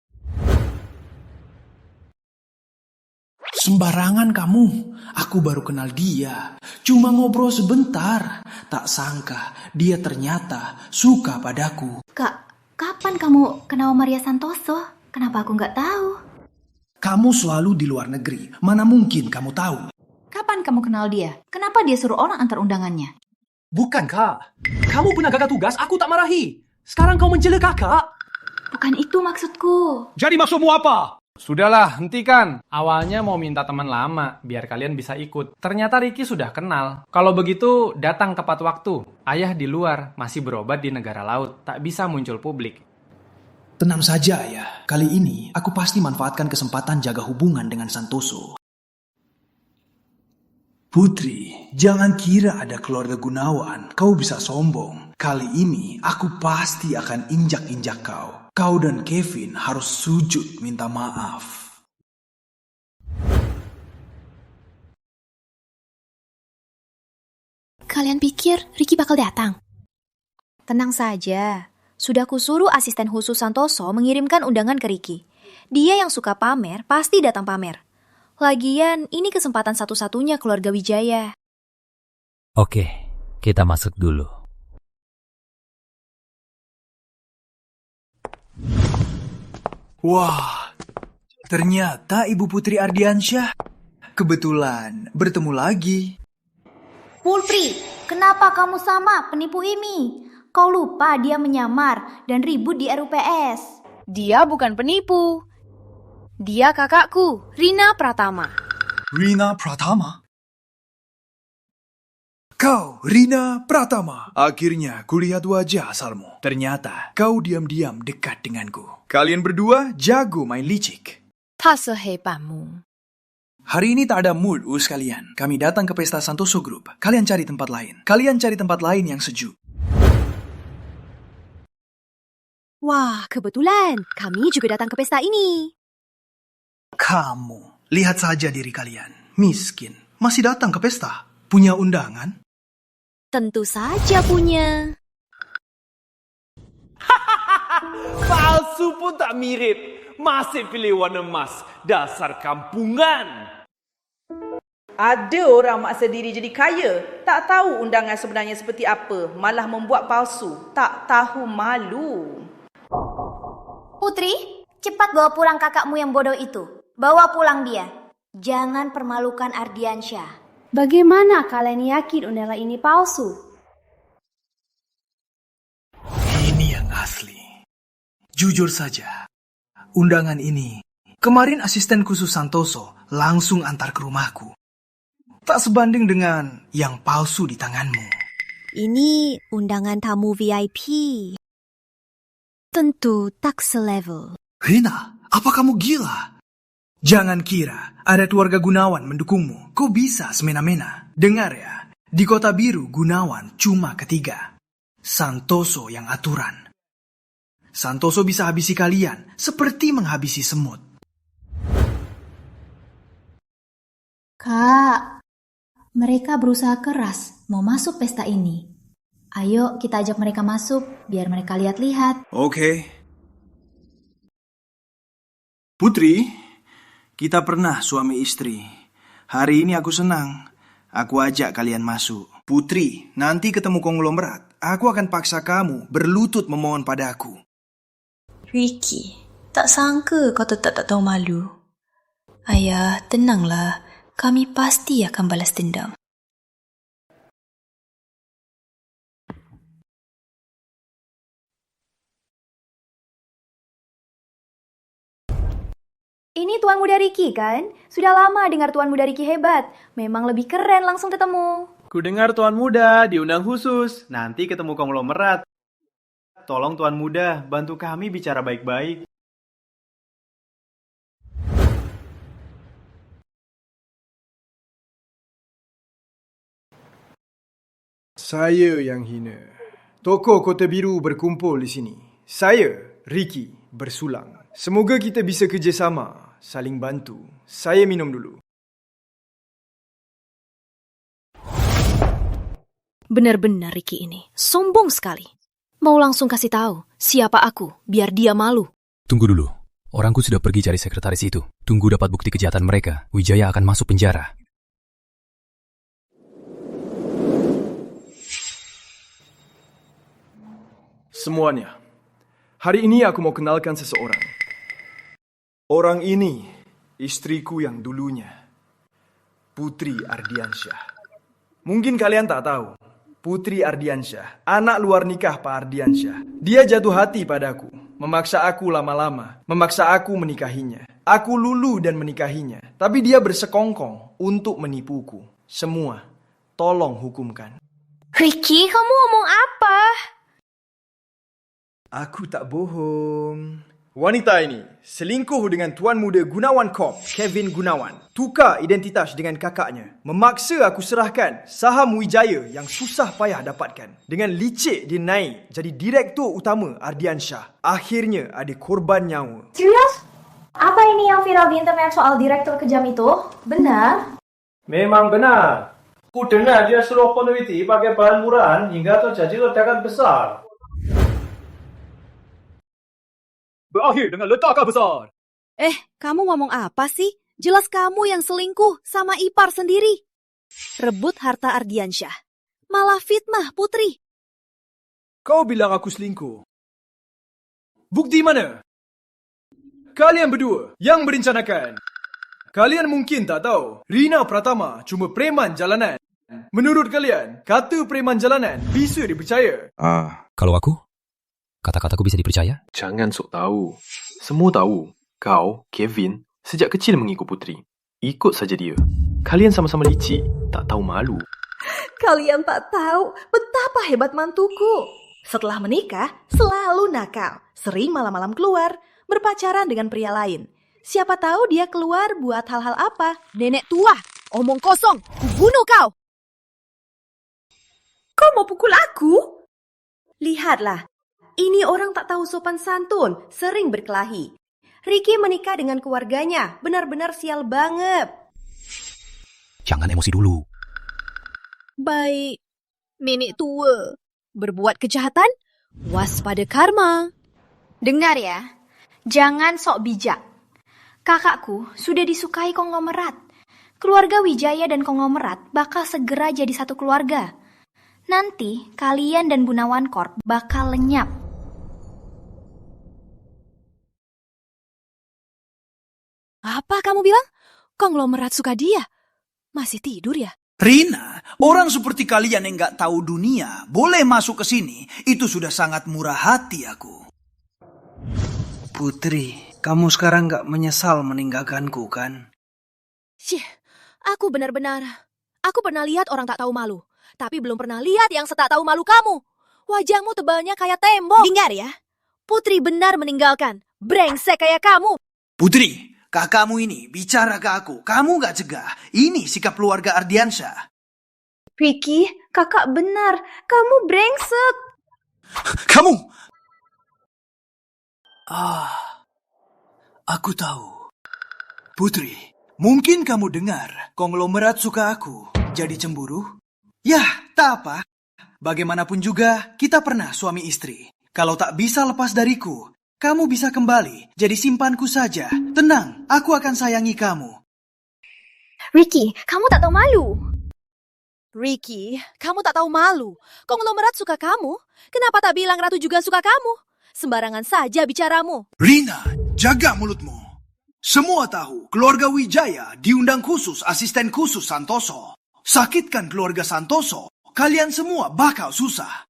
Sembarangan kamu. Aku baru kenal dia. Cuma ngobrol sebentar. Tak sangka dia ternyata suka padaku. Kak, kapan kamu kenal Maria Santoso? Kenapa aku nggak tahu? Kamu selalu di luar negeri. Mana mungkin kamu tahu? Kapan kamu kenal dia? Kenapa dia suruh orang antar undangannya? Bukan, Kak. Kamu punya gagal tugas, aku tak marahi. Sekarang kau mencela kakak. Bukan itu maksudku. Jadi maksudmu apa? Sudahlah, hentikan. Awalnya mau minta teman lama, biar kalian bisa ikut. Ternyata Ricky sudah kenal. Kalau begitu, datang tepat waktu. Ayah di luar, masih berobat di negara laut. Tak bisa muncul publik. Tenang saja ya, kali ini aku pasti manfaatkan kesempatan jaga hubungan dengan Santoso. Putri, jangan kira ada keluarga Gunawan, kau bisa sombong. Kali ini aku pasti akan injak-injak kau. Kau dan Kevin harus sujud minta maaf. Kalian pikir Ricky bakal datang? Tenang saja. Sudah kusuruh asisten khusus Santoso mengirimkan undangan ke Ricky. Dia yang suka pamer, pasti datang pamer. Lagian, ini kesempatan satu-satunya keluarga Wijaya. Oke, kita masuk dulu. Wah, ternyata Ibu Putri Ardiansyah. Kebetulan bertemu lagi. Putri, kenapa kamu sama penipu ini? Kau lupa dia menyamar dan ribut di RUPS. Dia bukan penipu. Dia kakakku, Rina Pratama. Rina Pratama? Kau, Rina Pratama. Akhirnya kulihat wajah asalmu. Ternyata kau diam-diam dekat denganku. Kalian berdua jago main licik. Tak sehebatmu. Hari ini tak ada mood sekalian. Kami datang ke pesta Santoso Group. Kalian cari tempat lain. Kalian cari tempat lain yang sejuk. Wah, kebetulan. Kami juga datang ke pesta ini. Kamu, lihat saja diri kalian. Miskin, masih datang ke pesta. Punya undangan? Tentu saja punya. Palsu pun tak mirip. Masih pilih warna emas. Dasar kampungan. Ada orang maksa diri jadi kaya, tak tahu undangan sebenarnya seperti apa, malah membuat palsu, tak tahu malu. Putri, cepat bawa pulang kakakmu yang bodoh itu. Bawa pulang dia. Jangan permalukan Ardiansyah. Bagaimana kalian yakin undangan ini palsu? Ini yang asli. Jujur saja, undangan ini, kemarin asisten khusus Santoso langsung antar ke rumahku. Tak sebanding dengan yang palsu di tanganmu. Ini undangan tamu VIP. Tentu tak selevel. Rina, apa kamu gila? Jangan kira ada keluarga Gunawan mendukungmu. Kau bisa semena-mena. Dengar ya, di Kota Biru Gunawan cuma ketiga. Santoso yang aturan. Santoso bisa habisi kalian seperti menghabisi semut. Kak, mereka berusaha keras mau masuk pesta ini. Ayo kita ajak mereka masuk biar mereka lihat-lihat. Oke. Putri, kita pernah suami istri. Hari ini aku senang. Aku ajak kalian masuk. Putri, nanti ketemu konglomerat. Aku akan paksa kamu berlutut memohon padaku. Ricky, tak sangka kau tetap tak tahu malu. Ayah, tenanglah. Kami pasti akan balas dendam. Ini Tuan Muda Ricky kan? Sudah lama dengar Tuan Muda Ricky hebat. Memang lebih keren langsung ketemu. Ku dengar Tuan Muda diundang khusus. Nanti ketemu konglomerat. Tolong Tuan Muda, bantu kami bicara baik-baik. Saya yang hina. Tokoh Kota Biru berkumpul di sini. Saya, Ricky, bersulang. Semoga kita bisa kerjasama, saling bantu. Saya minum dulu. Benar-benar Ricky ini sombong sekali. Mau langsung kasih tahu siapa aku, biar dia malu. Tunggu dulu. Orangku sudah pergi cari sekretaris itu. Tunggu dapat bukti kejahatan mereka. Wijaya akan masuk penjara. Semuanya. Hari ini aku mau kenalkan seseorang. Orang ini, istriku yang dulunya. Putri Ardiansyah. Mungkin kalian tak tahu. Putri Ardiansyah, anak luar nikah Pak Ardiansyah. Dia jatuh hati padaku. Memaksa aku lama-lama. Memaksa aku menikahinya. Aku lulu dan menikahinya. Tapi dia bersekongkong untuk menipuku. Semua, tolong hukumkan. Ricky, kamu ngomong apa? Aku tak bohong. Wanita ini selingkuh dengan Tuan Muda Gunawan Corp, Kevin Gunawan. Tukar identitas dengan kakaknya. Memaksa aku serahkan saham Wijaya yang susah payah dapatkan. Dengan licik dia naik jadi direktur utama Ardiansyah. Akhirnya ada korban nyawa. Serius? Apa ini yang viral di internet soal direktur kejam itu? Benar? Memang benar. Ku dengar dia suruh peneliti pakai bahan murahan hingga terjadi ledakan besar. Berakhir dengan ledakan besar. Kamu ngomong apa sih? Jelas kamu yang selingkuh sama ipar sendiri. Rebut harta Ardiansyah. Malah fitnah Putri. Kau bilang aku selingkuh. Bukti mana? Kalian berdua yang berencanakan. Kalian mungkin tak tahu, Rina Pratama cuma preman jalanan. Menurut kalian, kata preman jalanan bisa dipercaya? Kalau aku? Kata-kataku bisa dipercaya? Jangan sok tahu. Semua tahu. Kau, Kevin, sejak kecil mengikut Putri. Ikut saja dia. Kalian sama-sama licik, tak tahu malu. Kalian tak tahu betapa hebat mantuku. Setelah menikah, selalu nakal. Sering malam-malam keluar, berpacaran dengan pria lain. Siapa tahu dia keluar buat hal-hal apa? Nenek tua, omong kosong, kubunuh kau. Kau mau pukul aku? Lihatlah, Ini orang tak tahu sopan santun, sering berkelahi. Ricky menikah dengan keluarganya, benar-benar sial banget. Jangan emosi dulu. Baik, nenek tua. Berbuat kejahatan, waspada karma. Dengar ya, jangan sok bijak. Kakakku sudah disukai konglomerat. Keluarga Wijaya dan konglomerat bakal segera jadi satu keluarga. Nanti kalian dan Gunawan Corp bakal lenyap. Apa kamu bilang? Konglomerat suka dia? Masih tidur ya? Rina, orang seperti kalian yang nggak tahu dunia, boleh masuk ke sini. Itu sudah sangat murah hati aku. Putri, kamu sekarang nggak menyesal meninggalkanku, kan? Syih, aku benar-benar. Aku pernah lihat orang tak tahu malu. Tapi belum pernah lihat yang setak tahu malu kamu. Wajahmu tebalnya kayak tembok. Dengar ya, Putri benar meninggalkan. Brengsek kayak kamu. Putri, kakakmu ini bicara ke aku. Kamu nggak cegah. Ini sikap keluarga Ardiansyah. Ricky, kakak benar. Kamu brengsek. Kamu! Aku tahu. Putri, mungkin kamu dengar konglomerat suka aku. Jadi cemburu? Ya, tak apa. Bagaimanapun juga, kita pernah suami istri. Kalau tak bisa lepas dariku, kamu bisa kembali. Jadi simpanku saja. Tenang, aku akan sayangi kamu. Ricky, kamu tak tahu malu. Ricky, kamu tak tahu malu. Konglomerat suka kamu. Kenapa tak bilang Ratu juga suka kamu? Sembarangan saja bicaramu. Rina, jaga mulutmu. Semua tahu, keluarga Wijaya diundang khusus asisten khusus Santoso. Sakitkan keluarga Santoso, kalian semua bakal susah.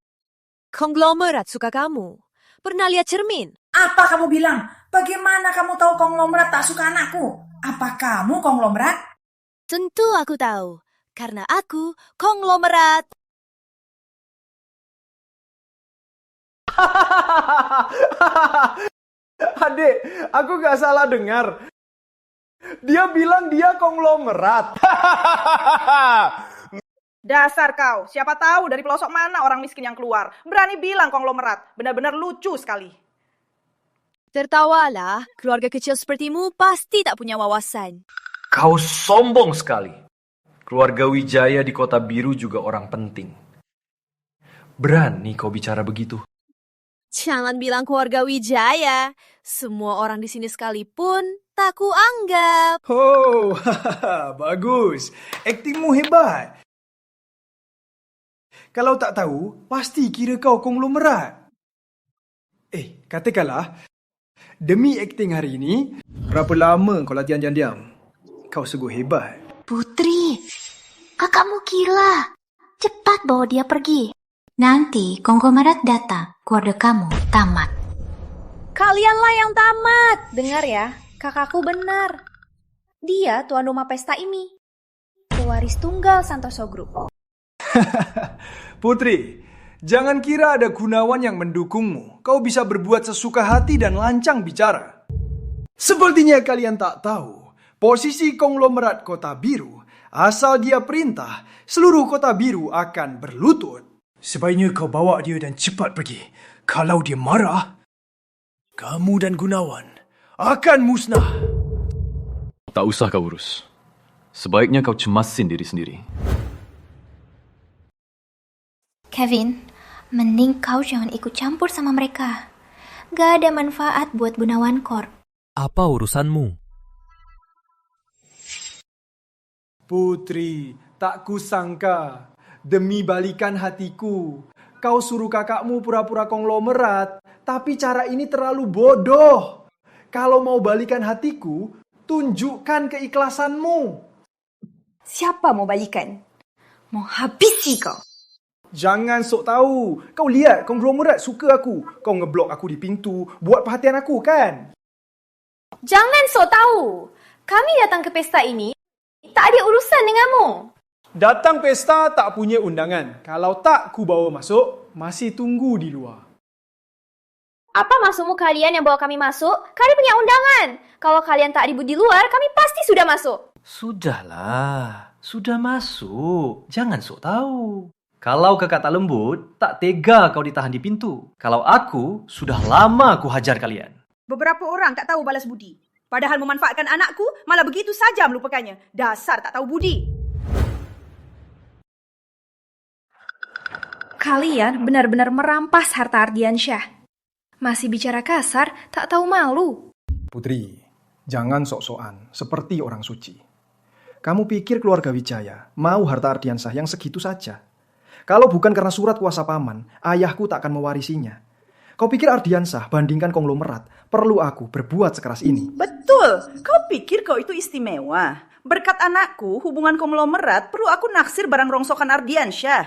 Konglomerat suka kamu. Pernah lihat cermin? Apa kamu bilang? Bagaimana kamu tahu konglomerat tak suka anakku? Apa kamu konglomerat? Tentu aku tahu. Karena aku konglomerat. Adek, aku gak salah dengar. Dia bilang dia konglomerat. Dasar kau, siapa tahu dari pelosok mana orang miskin yang keluar. Berani bilang konglomerat, benar-benar lucu sekali. Tertawalah, keluarga kecil sepertimu pasti tak punya wawasan. Kau sombong sekali. Keluarga Wijaya di Kota Biru juga orang penting. Berani kau bicara begitu? Jangan bilang keluarga Wijaya. Semua orang di sini sekalipun tak kuanggap. Oh, bagus. Aktingmu hebat. Kalau tak tahu, pasti kira kau konglomerat. Katakanlah, demi akting hari ini, berapa lama kau latihan diam-diam? Kau sungguh hebat. Putri, kakakmu gila. Cepat bawa dia pergi. Nanti konglomerat datang, keluarga kamu tamat. Kalianlah yang tamat. Dengar ya, kakakku benar. Dia tuan rumah pesta ini. Pewaris tunggal Santoso Group. Putri, jangan kira ada Gunawan yang mendukungmu. Kau bisa berbuat sesuka hati dan lancang bicara. Sepertinya kalian tak tahu, posisi konglomerat Kota Biru, asal dia perintah, seluruh Kota Biru akan berlutut. Sebaiknya kau bawa dia dan cepat pergi. Kalau dia marah, kamu dan Gunawan akan musnah. Tak usah kau urus. Sebaiknya kau cemasin diri sendiri. Kevin, mending kau jangan ikut campur sama mereka. Gak ada manfaat buat Gunawan Corp. Apa urusanmu? Putri, tak kusangka. Demi balikan hatiku, kau suruh kakakmu pura-pura konglomerat, tapi cara ini terlalu bodoh. Kalau mau balikan hatiku, tunjukkan keikhlasanmu. Siapa mau balikan? Mau habisi kau. Jangan sok tahu. Kau lihat konglomerat suka aku. Kau ngeblok aku di pintu, buat perhatian aku kan? Jangan sok tahu. Kami datang ke pesta ini, tak ada urusan denganmu. Datang pesta tak punya undangan. Kalau tak ku bawa masuk, masih tunggu di luar. Apa maksudmu kalian yang bawa kami masuk? Kami punya undangan. Kalau kalian tak ribut di luar, kami pasti sudah masuk. Sudahlah, sudah masuk. Jangan sok tahu. Kalau kakak tak lembut, tak tega kau ditahan di pintu. Kalau aku, sudah lama aku hajar kalian. Beberapa orang tak tahu balas budi. Padahal memanfaatkan anakku, malah begitu saja melupakannya. Dasar tak tahu budi. Kalian benar-benar merampas harta Ardiansyah. Masih bicara kasar, tak tahu malu. Putri, jangan sok-sokan seperti orang suci. Kamu pikir keluarga Wijaya mau harta Ardiansyah yang segitu saja? Kalau bukan karena surat kuasa paman, ayahku tak akan mewarisinya. Kau pikir Ardiansyah bandingkan konglomerat, perlu aku berbuat sekeras ini? Betul, kau pikir kau itu istimewa. Berkat anakku, hubungan konglomerat perlu aku naksir barang rongsokan Ardiansyah.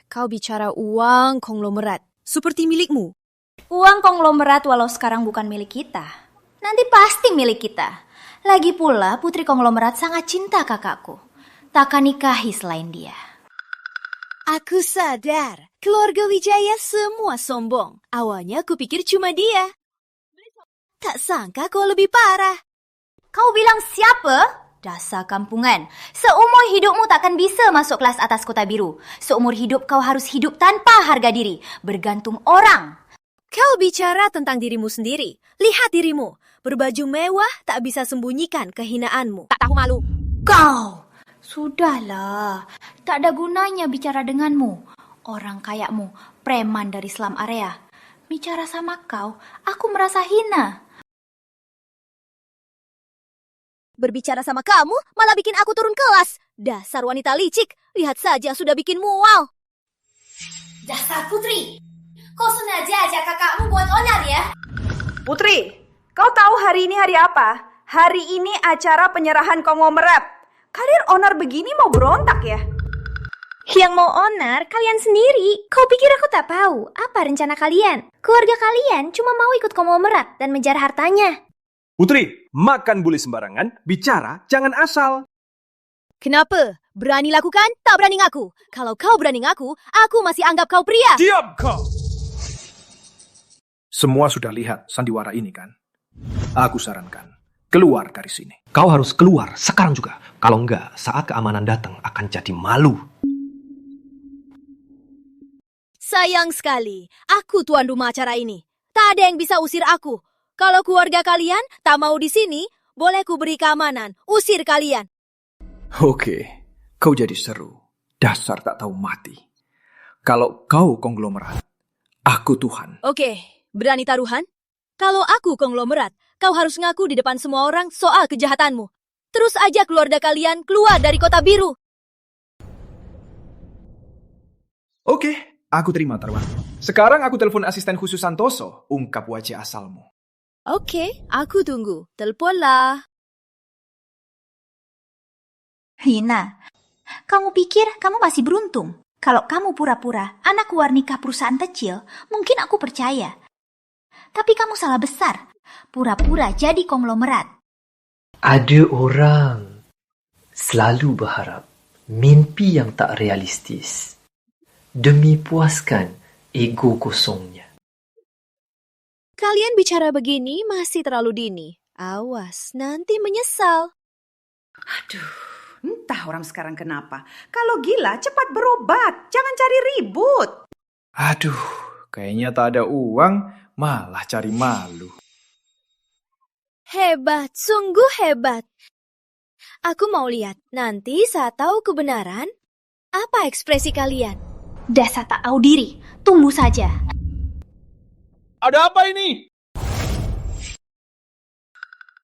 Kau bicara uang konglomerat, seperti milikmu. Uang konglomerat walau sekarang bukan milik kita, nanti pasti milik kita. Lagi pula putri konglomerat sangat cinta kakakku. Takkan nikahi selain dia. Aku sadar, keluarga Wijaya semua sombong. Awalnya aku pikir cuma dia. Tak sangka kau lebih parah. Kau bilang siapa? Dasar kampungan. Seumur hidupmu takkan bisa masuk kelas atas kota biru. Seumur hidup kau harus hidup tanpa harga diri. Bergantung orang. Kau bicara tentang dirimu sendiri. Lihat dirimu. Berbaju mewah tak bisa sembunyikan kehinaanmu. Tak tahu malu. Kau! Sudahlah. Tak ada gunanya bicara denganmu. Orang kayakmu, preman dari slum area. Bicara sama kau, aku merasa hina. Berbicara sama kamu malah bikin aku turun kelas. Dasar wanita licik. Lihat saja sudah bikin mual. Dasar Putri. Kau sengaja ajak kakakmu buat onar ya? Putri, kau tahu hari ini hari apa? Hari ini acara penyerahan konglomerat. Kalian onar begini mau berontak ya? Yang mau onar kalian sendiri. Kau pikir aku tak tahu apa rencana kalian? Keluarga kalian cuma mau ikut konglomerat dan menjar hartanya. Putri, makan boleh sembarangan, bicara jangan asal. Kenapa? Berani lakukan, tak berani ngaku. Kalau kau berani ngaku, aku masih anggap kau pria. Diam kau! Semua sudah lihat sandiwara ini kan? Aku sarankan, keluar dari sini. Kau harus keluar sekarang juga. Kalau enggak, saat keamanan datang akan jadi malu. Sayang sekali, aku tuan rumah acara ini. Tak ada yang bisa usir aku. Kalau keluarga kalian tak mau di sini, boleh ku beri keamanan, usir kalian. Oke, kau jadi seru. Dasar tak tahu mati. Kalau kau konglomerat, aku Tuhan. Oke, berani taruhan? Kalau aku konglomerat, kau harus ngaku di depan semua orang soal kejahatanmu. Terus aja keluarga kalian keluar dari kota biru. Oke, aku terima taruhan. Sekarang aku telepon asisten khusus Santoso, ungkap wajah asalmu. Oke, aku tunggu. Teleponlah. Hina, kamu pikir kamu masih beruntung? Kalau kamu pura-pura anak luar nikah perusahaan kecil, mungkin aku percaya. Tapi kamu salah besar. Pura-pura jadi konglomerat. Ada orang selalu berharap mimpi yang tak realistis demi puaskan ego kosongnya. Kalian bicara begini masih terlalu dini. Awas, nanti menyesal. Aduh, entah orang sekarang kenapa. Kalau gila, cepat berobat. Jangan cari ribut. Aduh, kayaknya tak ada uang, malah cari malu. Hebat, sungguh hebat. Aku mau lihat nanti saat tahu kebenaran, apa ekspresi kalian? Dasar tak tahu diri, tunggu saja. Ada apa ini?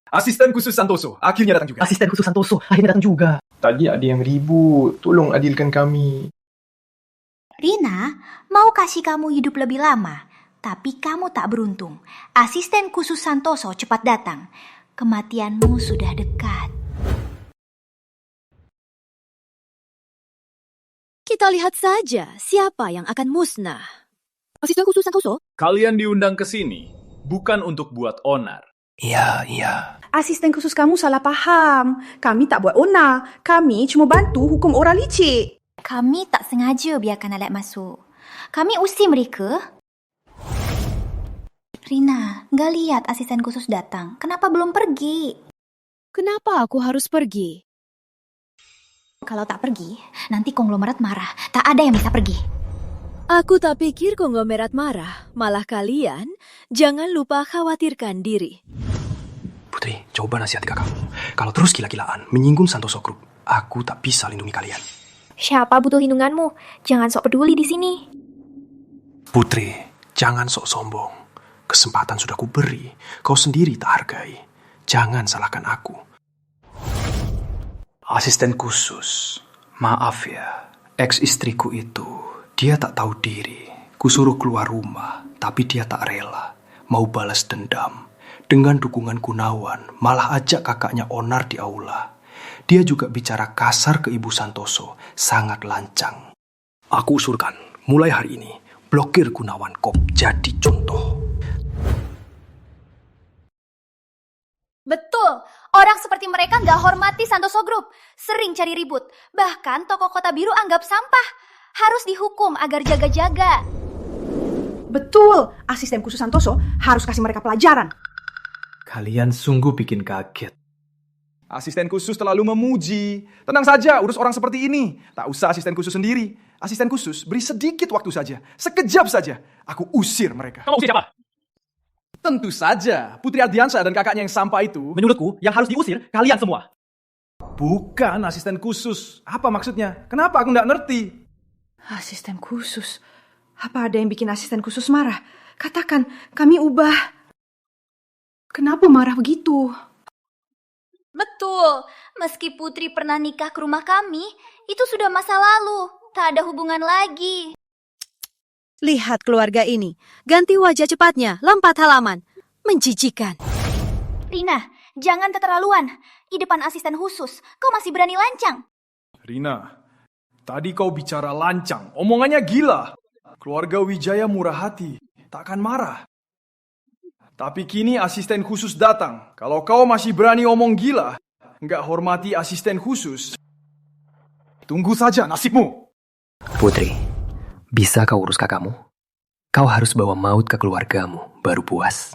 Asisten khusus Santoso, akhirnya datang juga. Asisten khusus Santoso, akhirnya datang juga. Tadi ada yang ribut, tolong adilkan kami. Rina, mau kasih kamu hidup lebih lama. Tapi kamu tak beruntung. Asisten khusus Santoso cepat datang. Kematianmu sudah dekat. Kita lihat saja siapa yang akan musnah. Asisten khusus Santoso? Kalian diundang ke sini, bukan untuk buat onar. Iya. Asisten khusus kamu salah paham. Kami tak buat onar. Kami cuma bantu hukum orang licik. Kami tak sengaja biarkan alat masuk. Kami usir mereka. Rina, nggak lihat asisten khusus datang. Kenapa belum pergi? Kenapa aku harus pergi? Kalau tak pergi, nanti konglomerat marah. Tak ada yang bisa pergi. Aku tak pikir konglomerat marah. Malah kalian jangan lupa khawatirkan diri. Putri, coba nasihati kakakmu. Kalau terus gila-gilaan menyinggung Santoso Group, aku tak bisa lindungi kalian. Siapa butuh lindunganmu? Jangan sok peduli di sini. Putri, jangan sok sombong. Kesempatan sudah kuberi, kau sendiri tak hargai. Jangan salahkan aku. Asisten khusus, maaf ya, ex-istriku itu, dia tak tahu diri. Kusuruh keluar rumah, tapi dia tak rela. Mau balas dendam. Dengan dukungan Gunawan, malah ajak kakaknya onar di aula. Dia juga bicara kasar ke Ibu Santoso, sangat lancang. Aku usulkan, mulai hari ini, blokir Gunawan Kop jadi contoh. Betul, orang seperti mereka nggak hormati Santoso Group, sering cari ribut. Bahkan toko Kota Biru anggap sampah. Harus dihukum agar jaga-jaga. Betul, asisten khusus Santoso harus kasih mereka pelajaran. Kalian sungguh bikin kaget. Asisten khusus terlalu memuji. Tenang saja, urus orang seperti ini. Tak usah asisten khusus sendiri. Asisten khusus beri sedikit waktu saja. Sekejap saja. Aku usir mereka. Kamu usir siapa? Tentu saja, Putri Ardiansyah dan kakaknya yang sampah itu. Menurutku, yang harus diusir kalian semua. Bukan asisten khusus. Apa maksudnya? Kenapa aku nggak ngerti? Asisten khusus? Apa ada yang bikin asisten khusus marah? Katakan, kami ubah. Kenapa marah begitu? Betul, meski Putri pernah nikah ke rumah kami, itu sudah masa lalu. Tak ada hubungan lagi. Lihat keluarga ini. Ganti wajah cepatnya, lompat halaman. Menjijikan. Rina, jangan keterlaluan. Di depan asisten khusus, kau masih berani lancang. Rina, tadi kau bicara lancang. Omongannya gila. Keluarga Wijaya murah hati. Takkan marah. Tapi kini asisten khusus datang. Kalau kau masih berani omong gila, nggak hormati asisten khusus, tunggu saja nasibmu. Putri, bisa kau urus kakakmu? Kau harus bawa maut ke keluargamu, baru puas.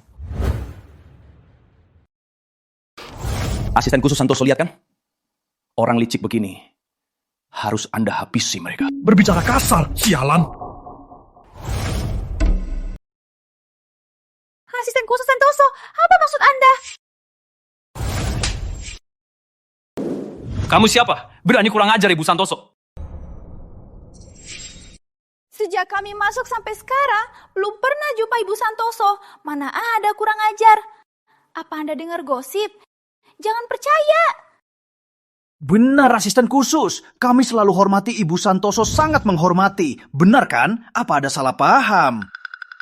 Asisten khusus Santoso, lihat kan? Orang licik begini, harus Anda habisi mereka. Berbicara kasar, sialan! Asisten khusus Santoso, apa maksud Anda? Kamu siapa? Berani kurang ajar Ibu Santoso. Sejak kami masuk sampai sekarang, belum pernah jumpa Ibu Santoso. Mana ada kurang ajar. Apa Anda dengar gosip? Jangan percaya. Benar, asisten khusus. Kami selalu hormati Ibu Santoso, sangat menghormati. Benar kan? Apa ada salah paham?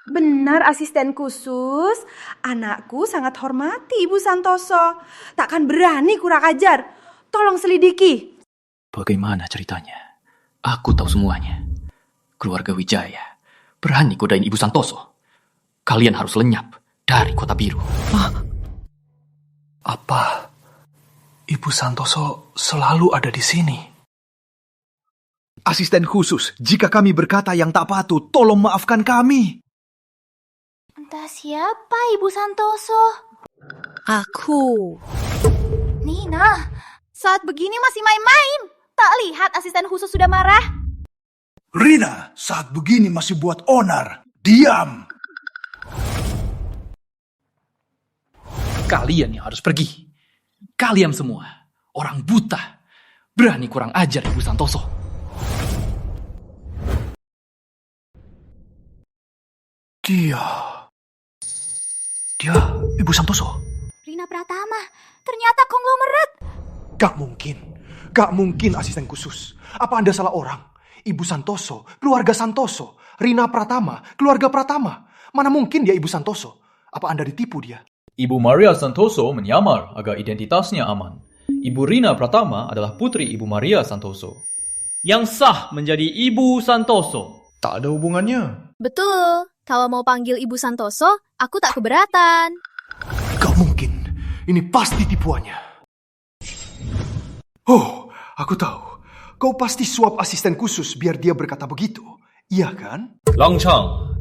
Benar, asisten khusus. Anakku sangat hormati Ibu Santoso. Takkan berani kurang ajar. Tolong selidiki. Bagaimana ceritanya? Aku tahu semuanya. Keluarga Wijaya berani godain Ibu Santoso. Kalian harus lenyap dari Kota Biru. Apa Ibu Santoso selalu ada di sini? Asisten khusus, jika kami berkata yang tak patut, tolong maafkan kami. Entah siapa Ibu Santoso. Aku. Nina, saat begini masih main-main. Tak lihat asisten khusus sudah marah. Rina, saat begini masih buat onar. Diam! Kalian yang harus pergi. Kalian semua, orang buta. Berani kurang ajar Ibu Santoso. Dia Ibu Santoso. Rina Pratama, ternyata konglomerat. Gak mungkin asisten khusus. Apa Anda salah orang? Ibu Santoso, keluarga Santoso, Rina Pratama, keluarga Pratama. Mana mungkin dia Ibu Santoso? Apa Anda ditipu dia? Ibu Maria Santoso menyamar agar identitasnya aman. Ibu Rina Pratama adalah putri Ibu Maria Santoso. Yang sah menjadi Ibu Santoso. Tak ada hubungannya. Betul. Kalau mau panggil Ibu Santoso, aku tak keberatan. Gak mungkin. Ini pasti tipuannya. Oh, aku tahu. Kau pasti suap asisten khusus biar dia berkata begitu. Iya kan? Langchang,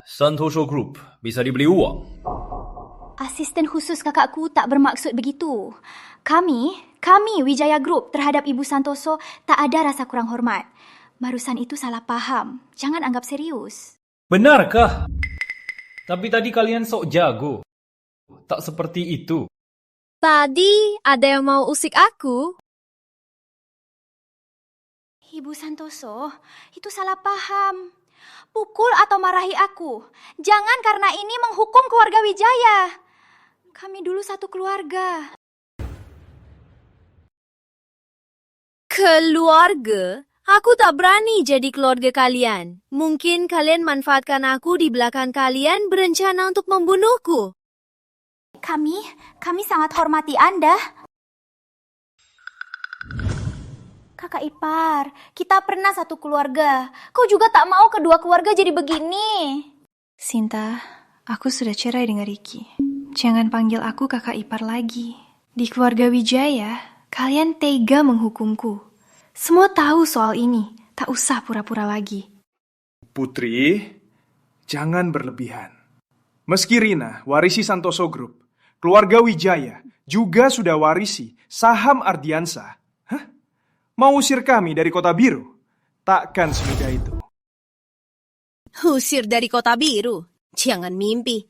Santoso Group bisa dibeli uang. Asisten khusus kakakku tak bermaksud begitu. Kami Wijaya Group terhadap Ibu Santoso tak ada rasa kurang hormat. Barusan itu salah paham. Jangan anggap serius. Benarkah? Tapi tadi kalian sok jago. Tak seperti itu. Tadi ada yang mau usik aku. Ibu Santoso, itu salah paham. Pukul atau marahi aku. Jangan karena ini menghukum keluarga Wijaya. Kami dulu satu keluarga. Keluarga? Aku tak berani jadi keluarga kalian. Mungkin kalian manfaatkan aku di belakang kalian berencana untuk membunuhku. Kami sangat hormati Anda. Kakak ipar, kita pernah satu keluarga. Kau juga tak mau kedua keluarga jadi begini. Sinta, aku sudah cerai dengan Ricky. Jangan panggil aku kakak ipar lagi. Di keluarga Wijaya, kalian tega menghukumku. Semua tahu soal ini, tak usah pura-pura lagi. Putri, jangan berlebihan. Meski Rina warisi Santoso Group, keluarga Wijaya juga sudah warisi saham Ardiansah. Mau usir kami dari Kota Biru? Takkan semudah itu. Usir dari Kota Biru? Jangan mimpi.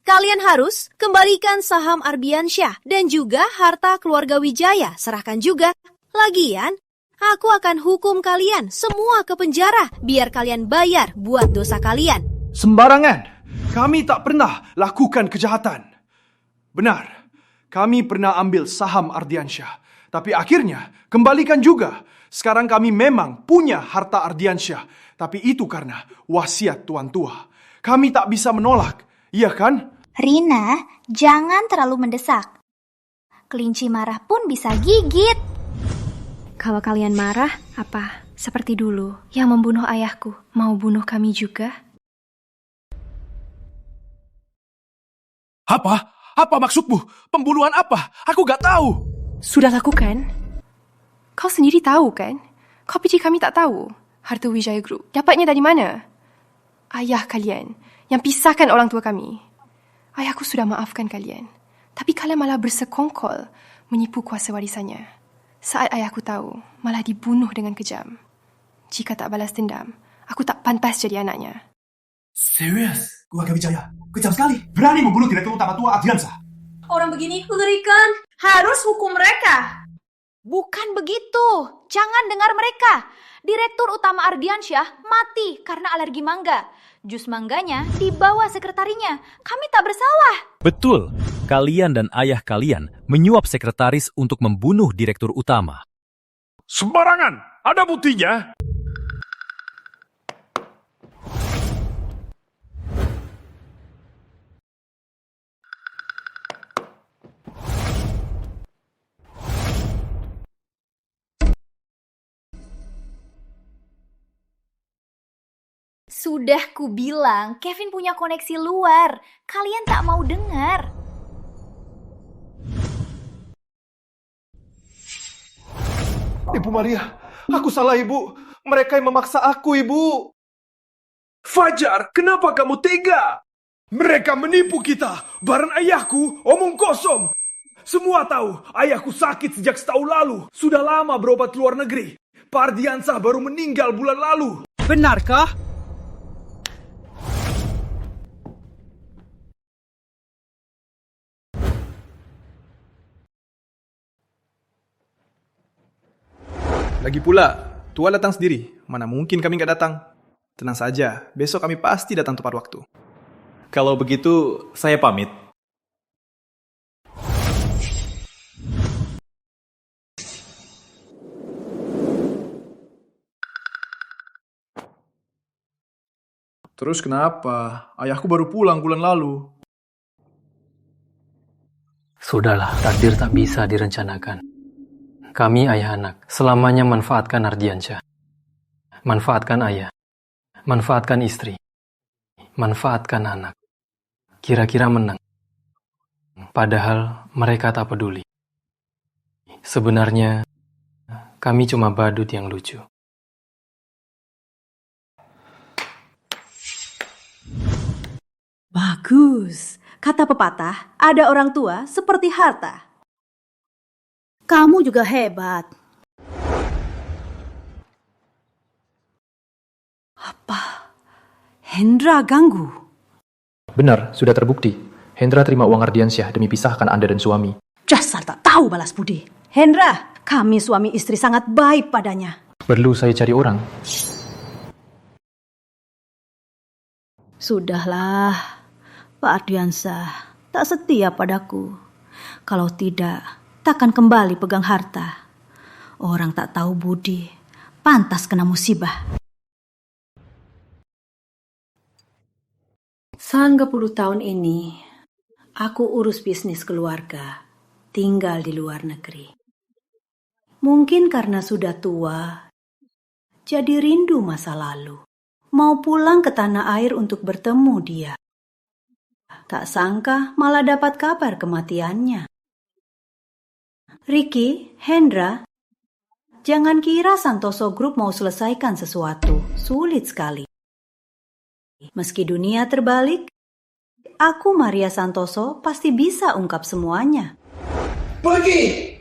Kalian harus kembalikan saham Ardiansyah dan juga harta keluarga Wijaya. Serahkan juga. Lagian, aku akan hukum kalian semua ke penjara biar kalian bayar buat dosa kalian. Sembarangan. Kami tak pernah lakukan kejahatan. Benar, kami pernah ambil saham Ardiansyah. Tapi akhirnya, kembalikan juga. Sekarang kami memang punya harta Ardiansyah. Tapi itu karena wasiat Tuan Tua. Kami tak bisa menolak, iya kan? Rina, jangan terlalu mendesak. Kelinci marah pun bisa gigit. Kalau kalian marah, apa? Seperti dulu, yang membunuh ayahku, mau bunuh kami juga? Apa? Apa maksudmu? Pembunuhan apa? Aku gak tahu. Sudah lakukan? Kau sendiri tahu kan? Kau pikir kami tak tahu? Harta Wijaya Group, dapatnya dari mana? Ayah kalian, yang pisahkan orang tua kami. Ayahku sudah maafkan kalian. Tapi kalian malah bersekongkol menipu kuasa warisannya. Saat ayahku tahu, malah dibunuh dengan kejam. Jika tak balas dendam, aku tak pantas jadi anaknya. Serius? Keluarga Wijaya, kejam sekali. Berani membunuh Direktur Utama Tua Ardiansah. Orang begini mengerikan. Harus hukum mereka. Bukan begitu. Jangan dengar mereka. Direktur Utama Ardiansyah mati karena alergi mangga. Jus mangganya dibawa sekretarinya. Kami tak bersalah. Betul. Kalian dan ayah kalian menyuap sekretaris untuk membunuh Direktur Utama. Sembarangan. Ada buktinya. Sudah kubilang, Kevin punya koneksi luar. Kalian tak mau dengar. Ibu Maria, aku salah ibu. Mereka yang memaksa aku, ibu. Fajar, kenapa kamu tega? Mereka menipu kita. Barang ayahku omong kosong. Semua tahu ayahku sakit sejak setahun lalu. Sudah lama berobat ke luar negeri. Pak Ardiansah baru meninggal bulan lalu. Benarkah? Lagi pula, Tua datang sendiri. Mana mungkin kami gak datang? Tenang saja, besok kami pasti datang tepat waktu. Kalau begitu, saya pamit. Terus kenapa? Ayahku baru pulang bulan lalu. Sudahlah, takdir tak bisa direncanakan. Kami ayah anak, selamanya manfaatkan Ardiansyah. Manfaatkan ayah, manfaatkan istri, manfaatkan anak. Kira-kira menang. Padahal mereka tak peduli. Sebenarnya, kami cuma badut yang lucu. Bagus. Kata pepatah, ada orang tua seperti harta. Kamu juga hebat. Apa? Hendra ganggu? Benar, sudah terbukti. Hendra terima uang Ardiansyah demi pisahkan Anda dan suami. Dasar tak tahu balas budi. Hendra, kami suami istri sangat baik padanya. Perlu saya cari orang? Sudahlah, Pak Ardiansyah tak setia padaku. Kalau tidak, takkan kembali pegang harta. Orang tak tahu budi, pantas kena musibah. Selama 10 tahun ini, aku urus bisnis keluarga, tinggal di luar negeri. Mungkin karena sudah tua, jadi rindu masa lalu. Mau pulang ke tanah air untuk bertemu dia. Tak sangka malah dapat kabar kematiannya. Ricky, Hendra, jangan kira Santoso Group mau selesaikan sesuatu. Sulit sekali. Meski dunia terbalik, aku Maria Santoso pasti bisa ungkap semuanya. Pergi!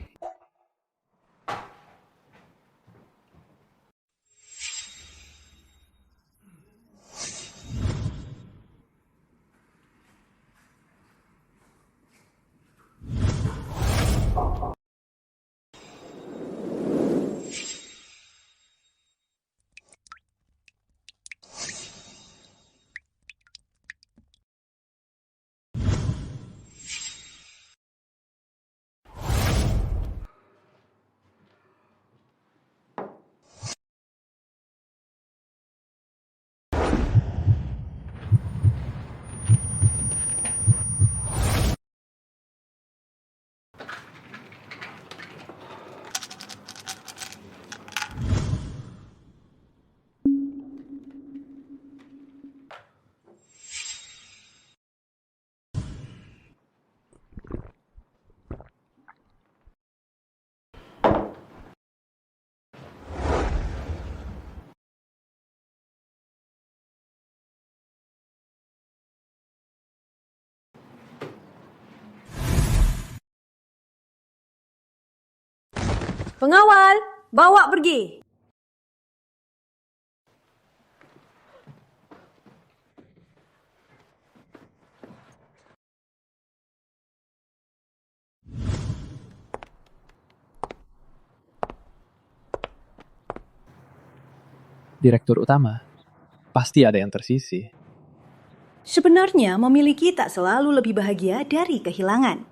Pengawal, bawa pergi. Direktur utama, pasti ada yang tersisih. Sebenarnya memiliki tak selalu lebih bahagia dari kehilangan.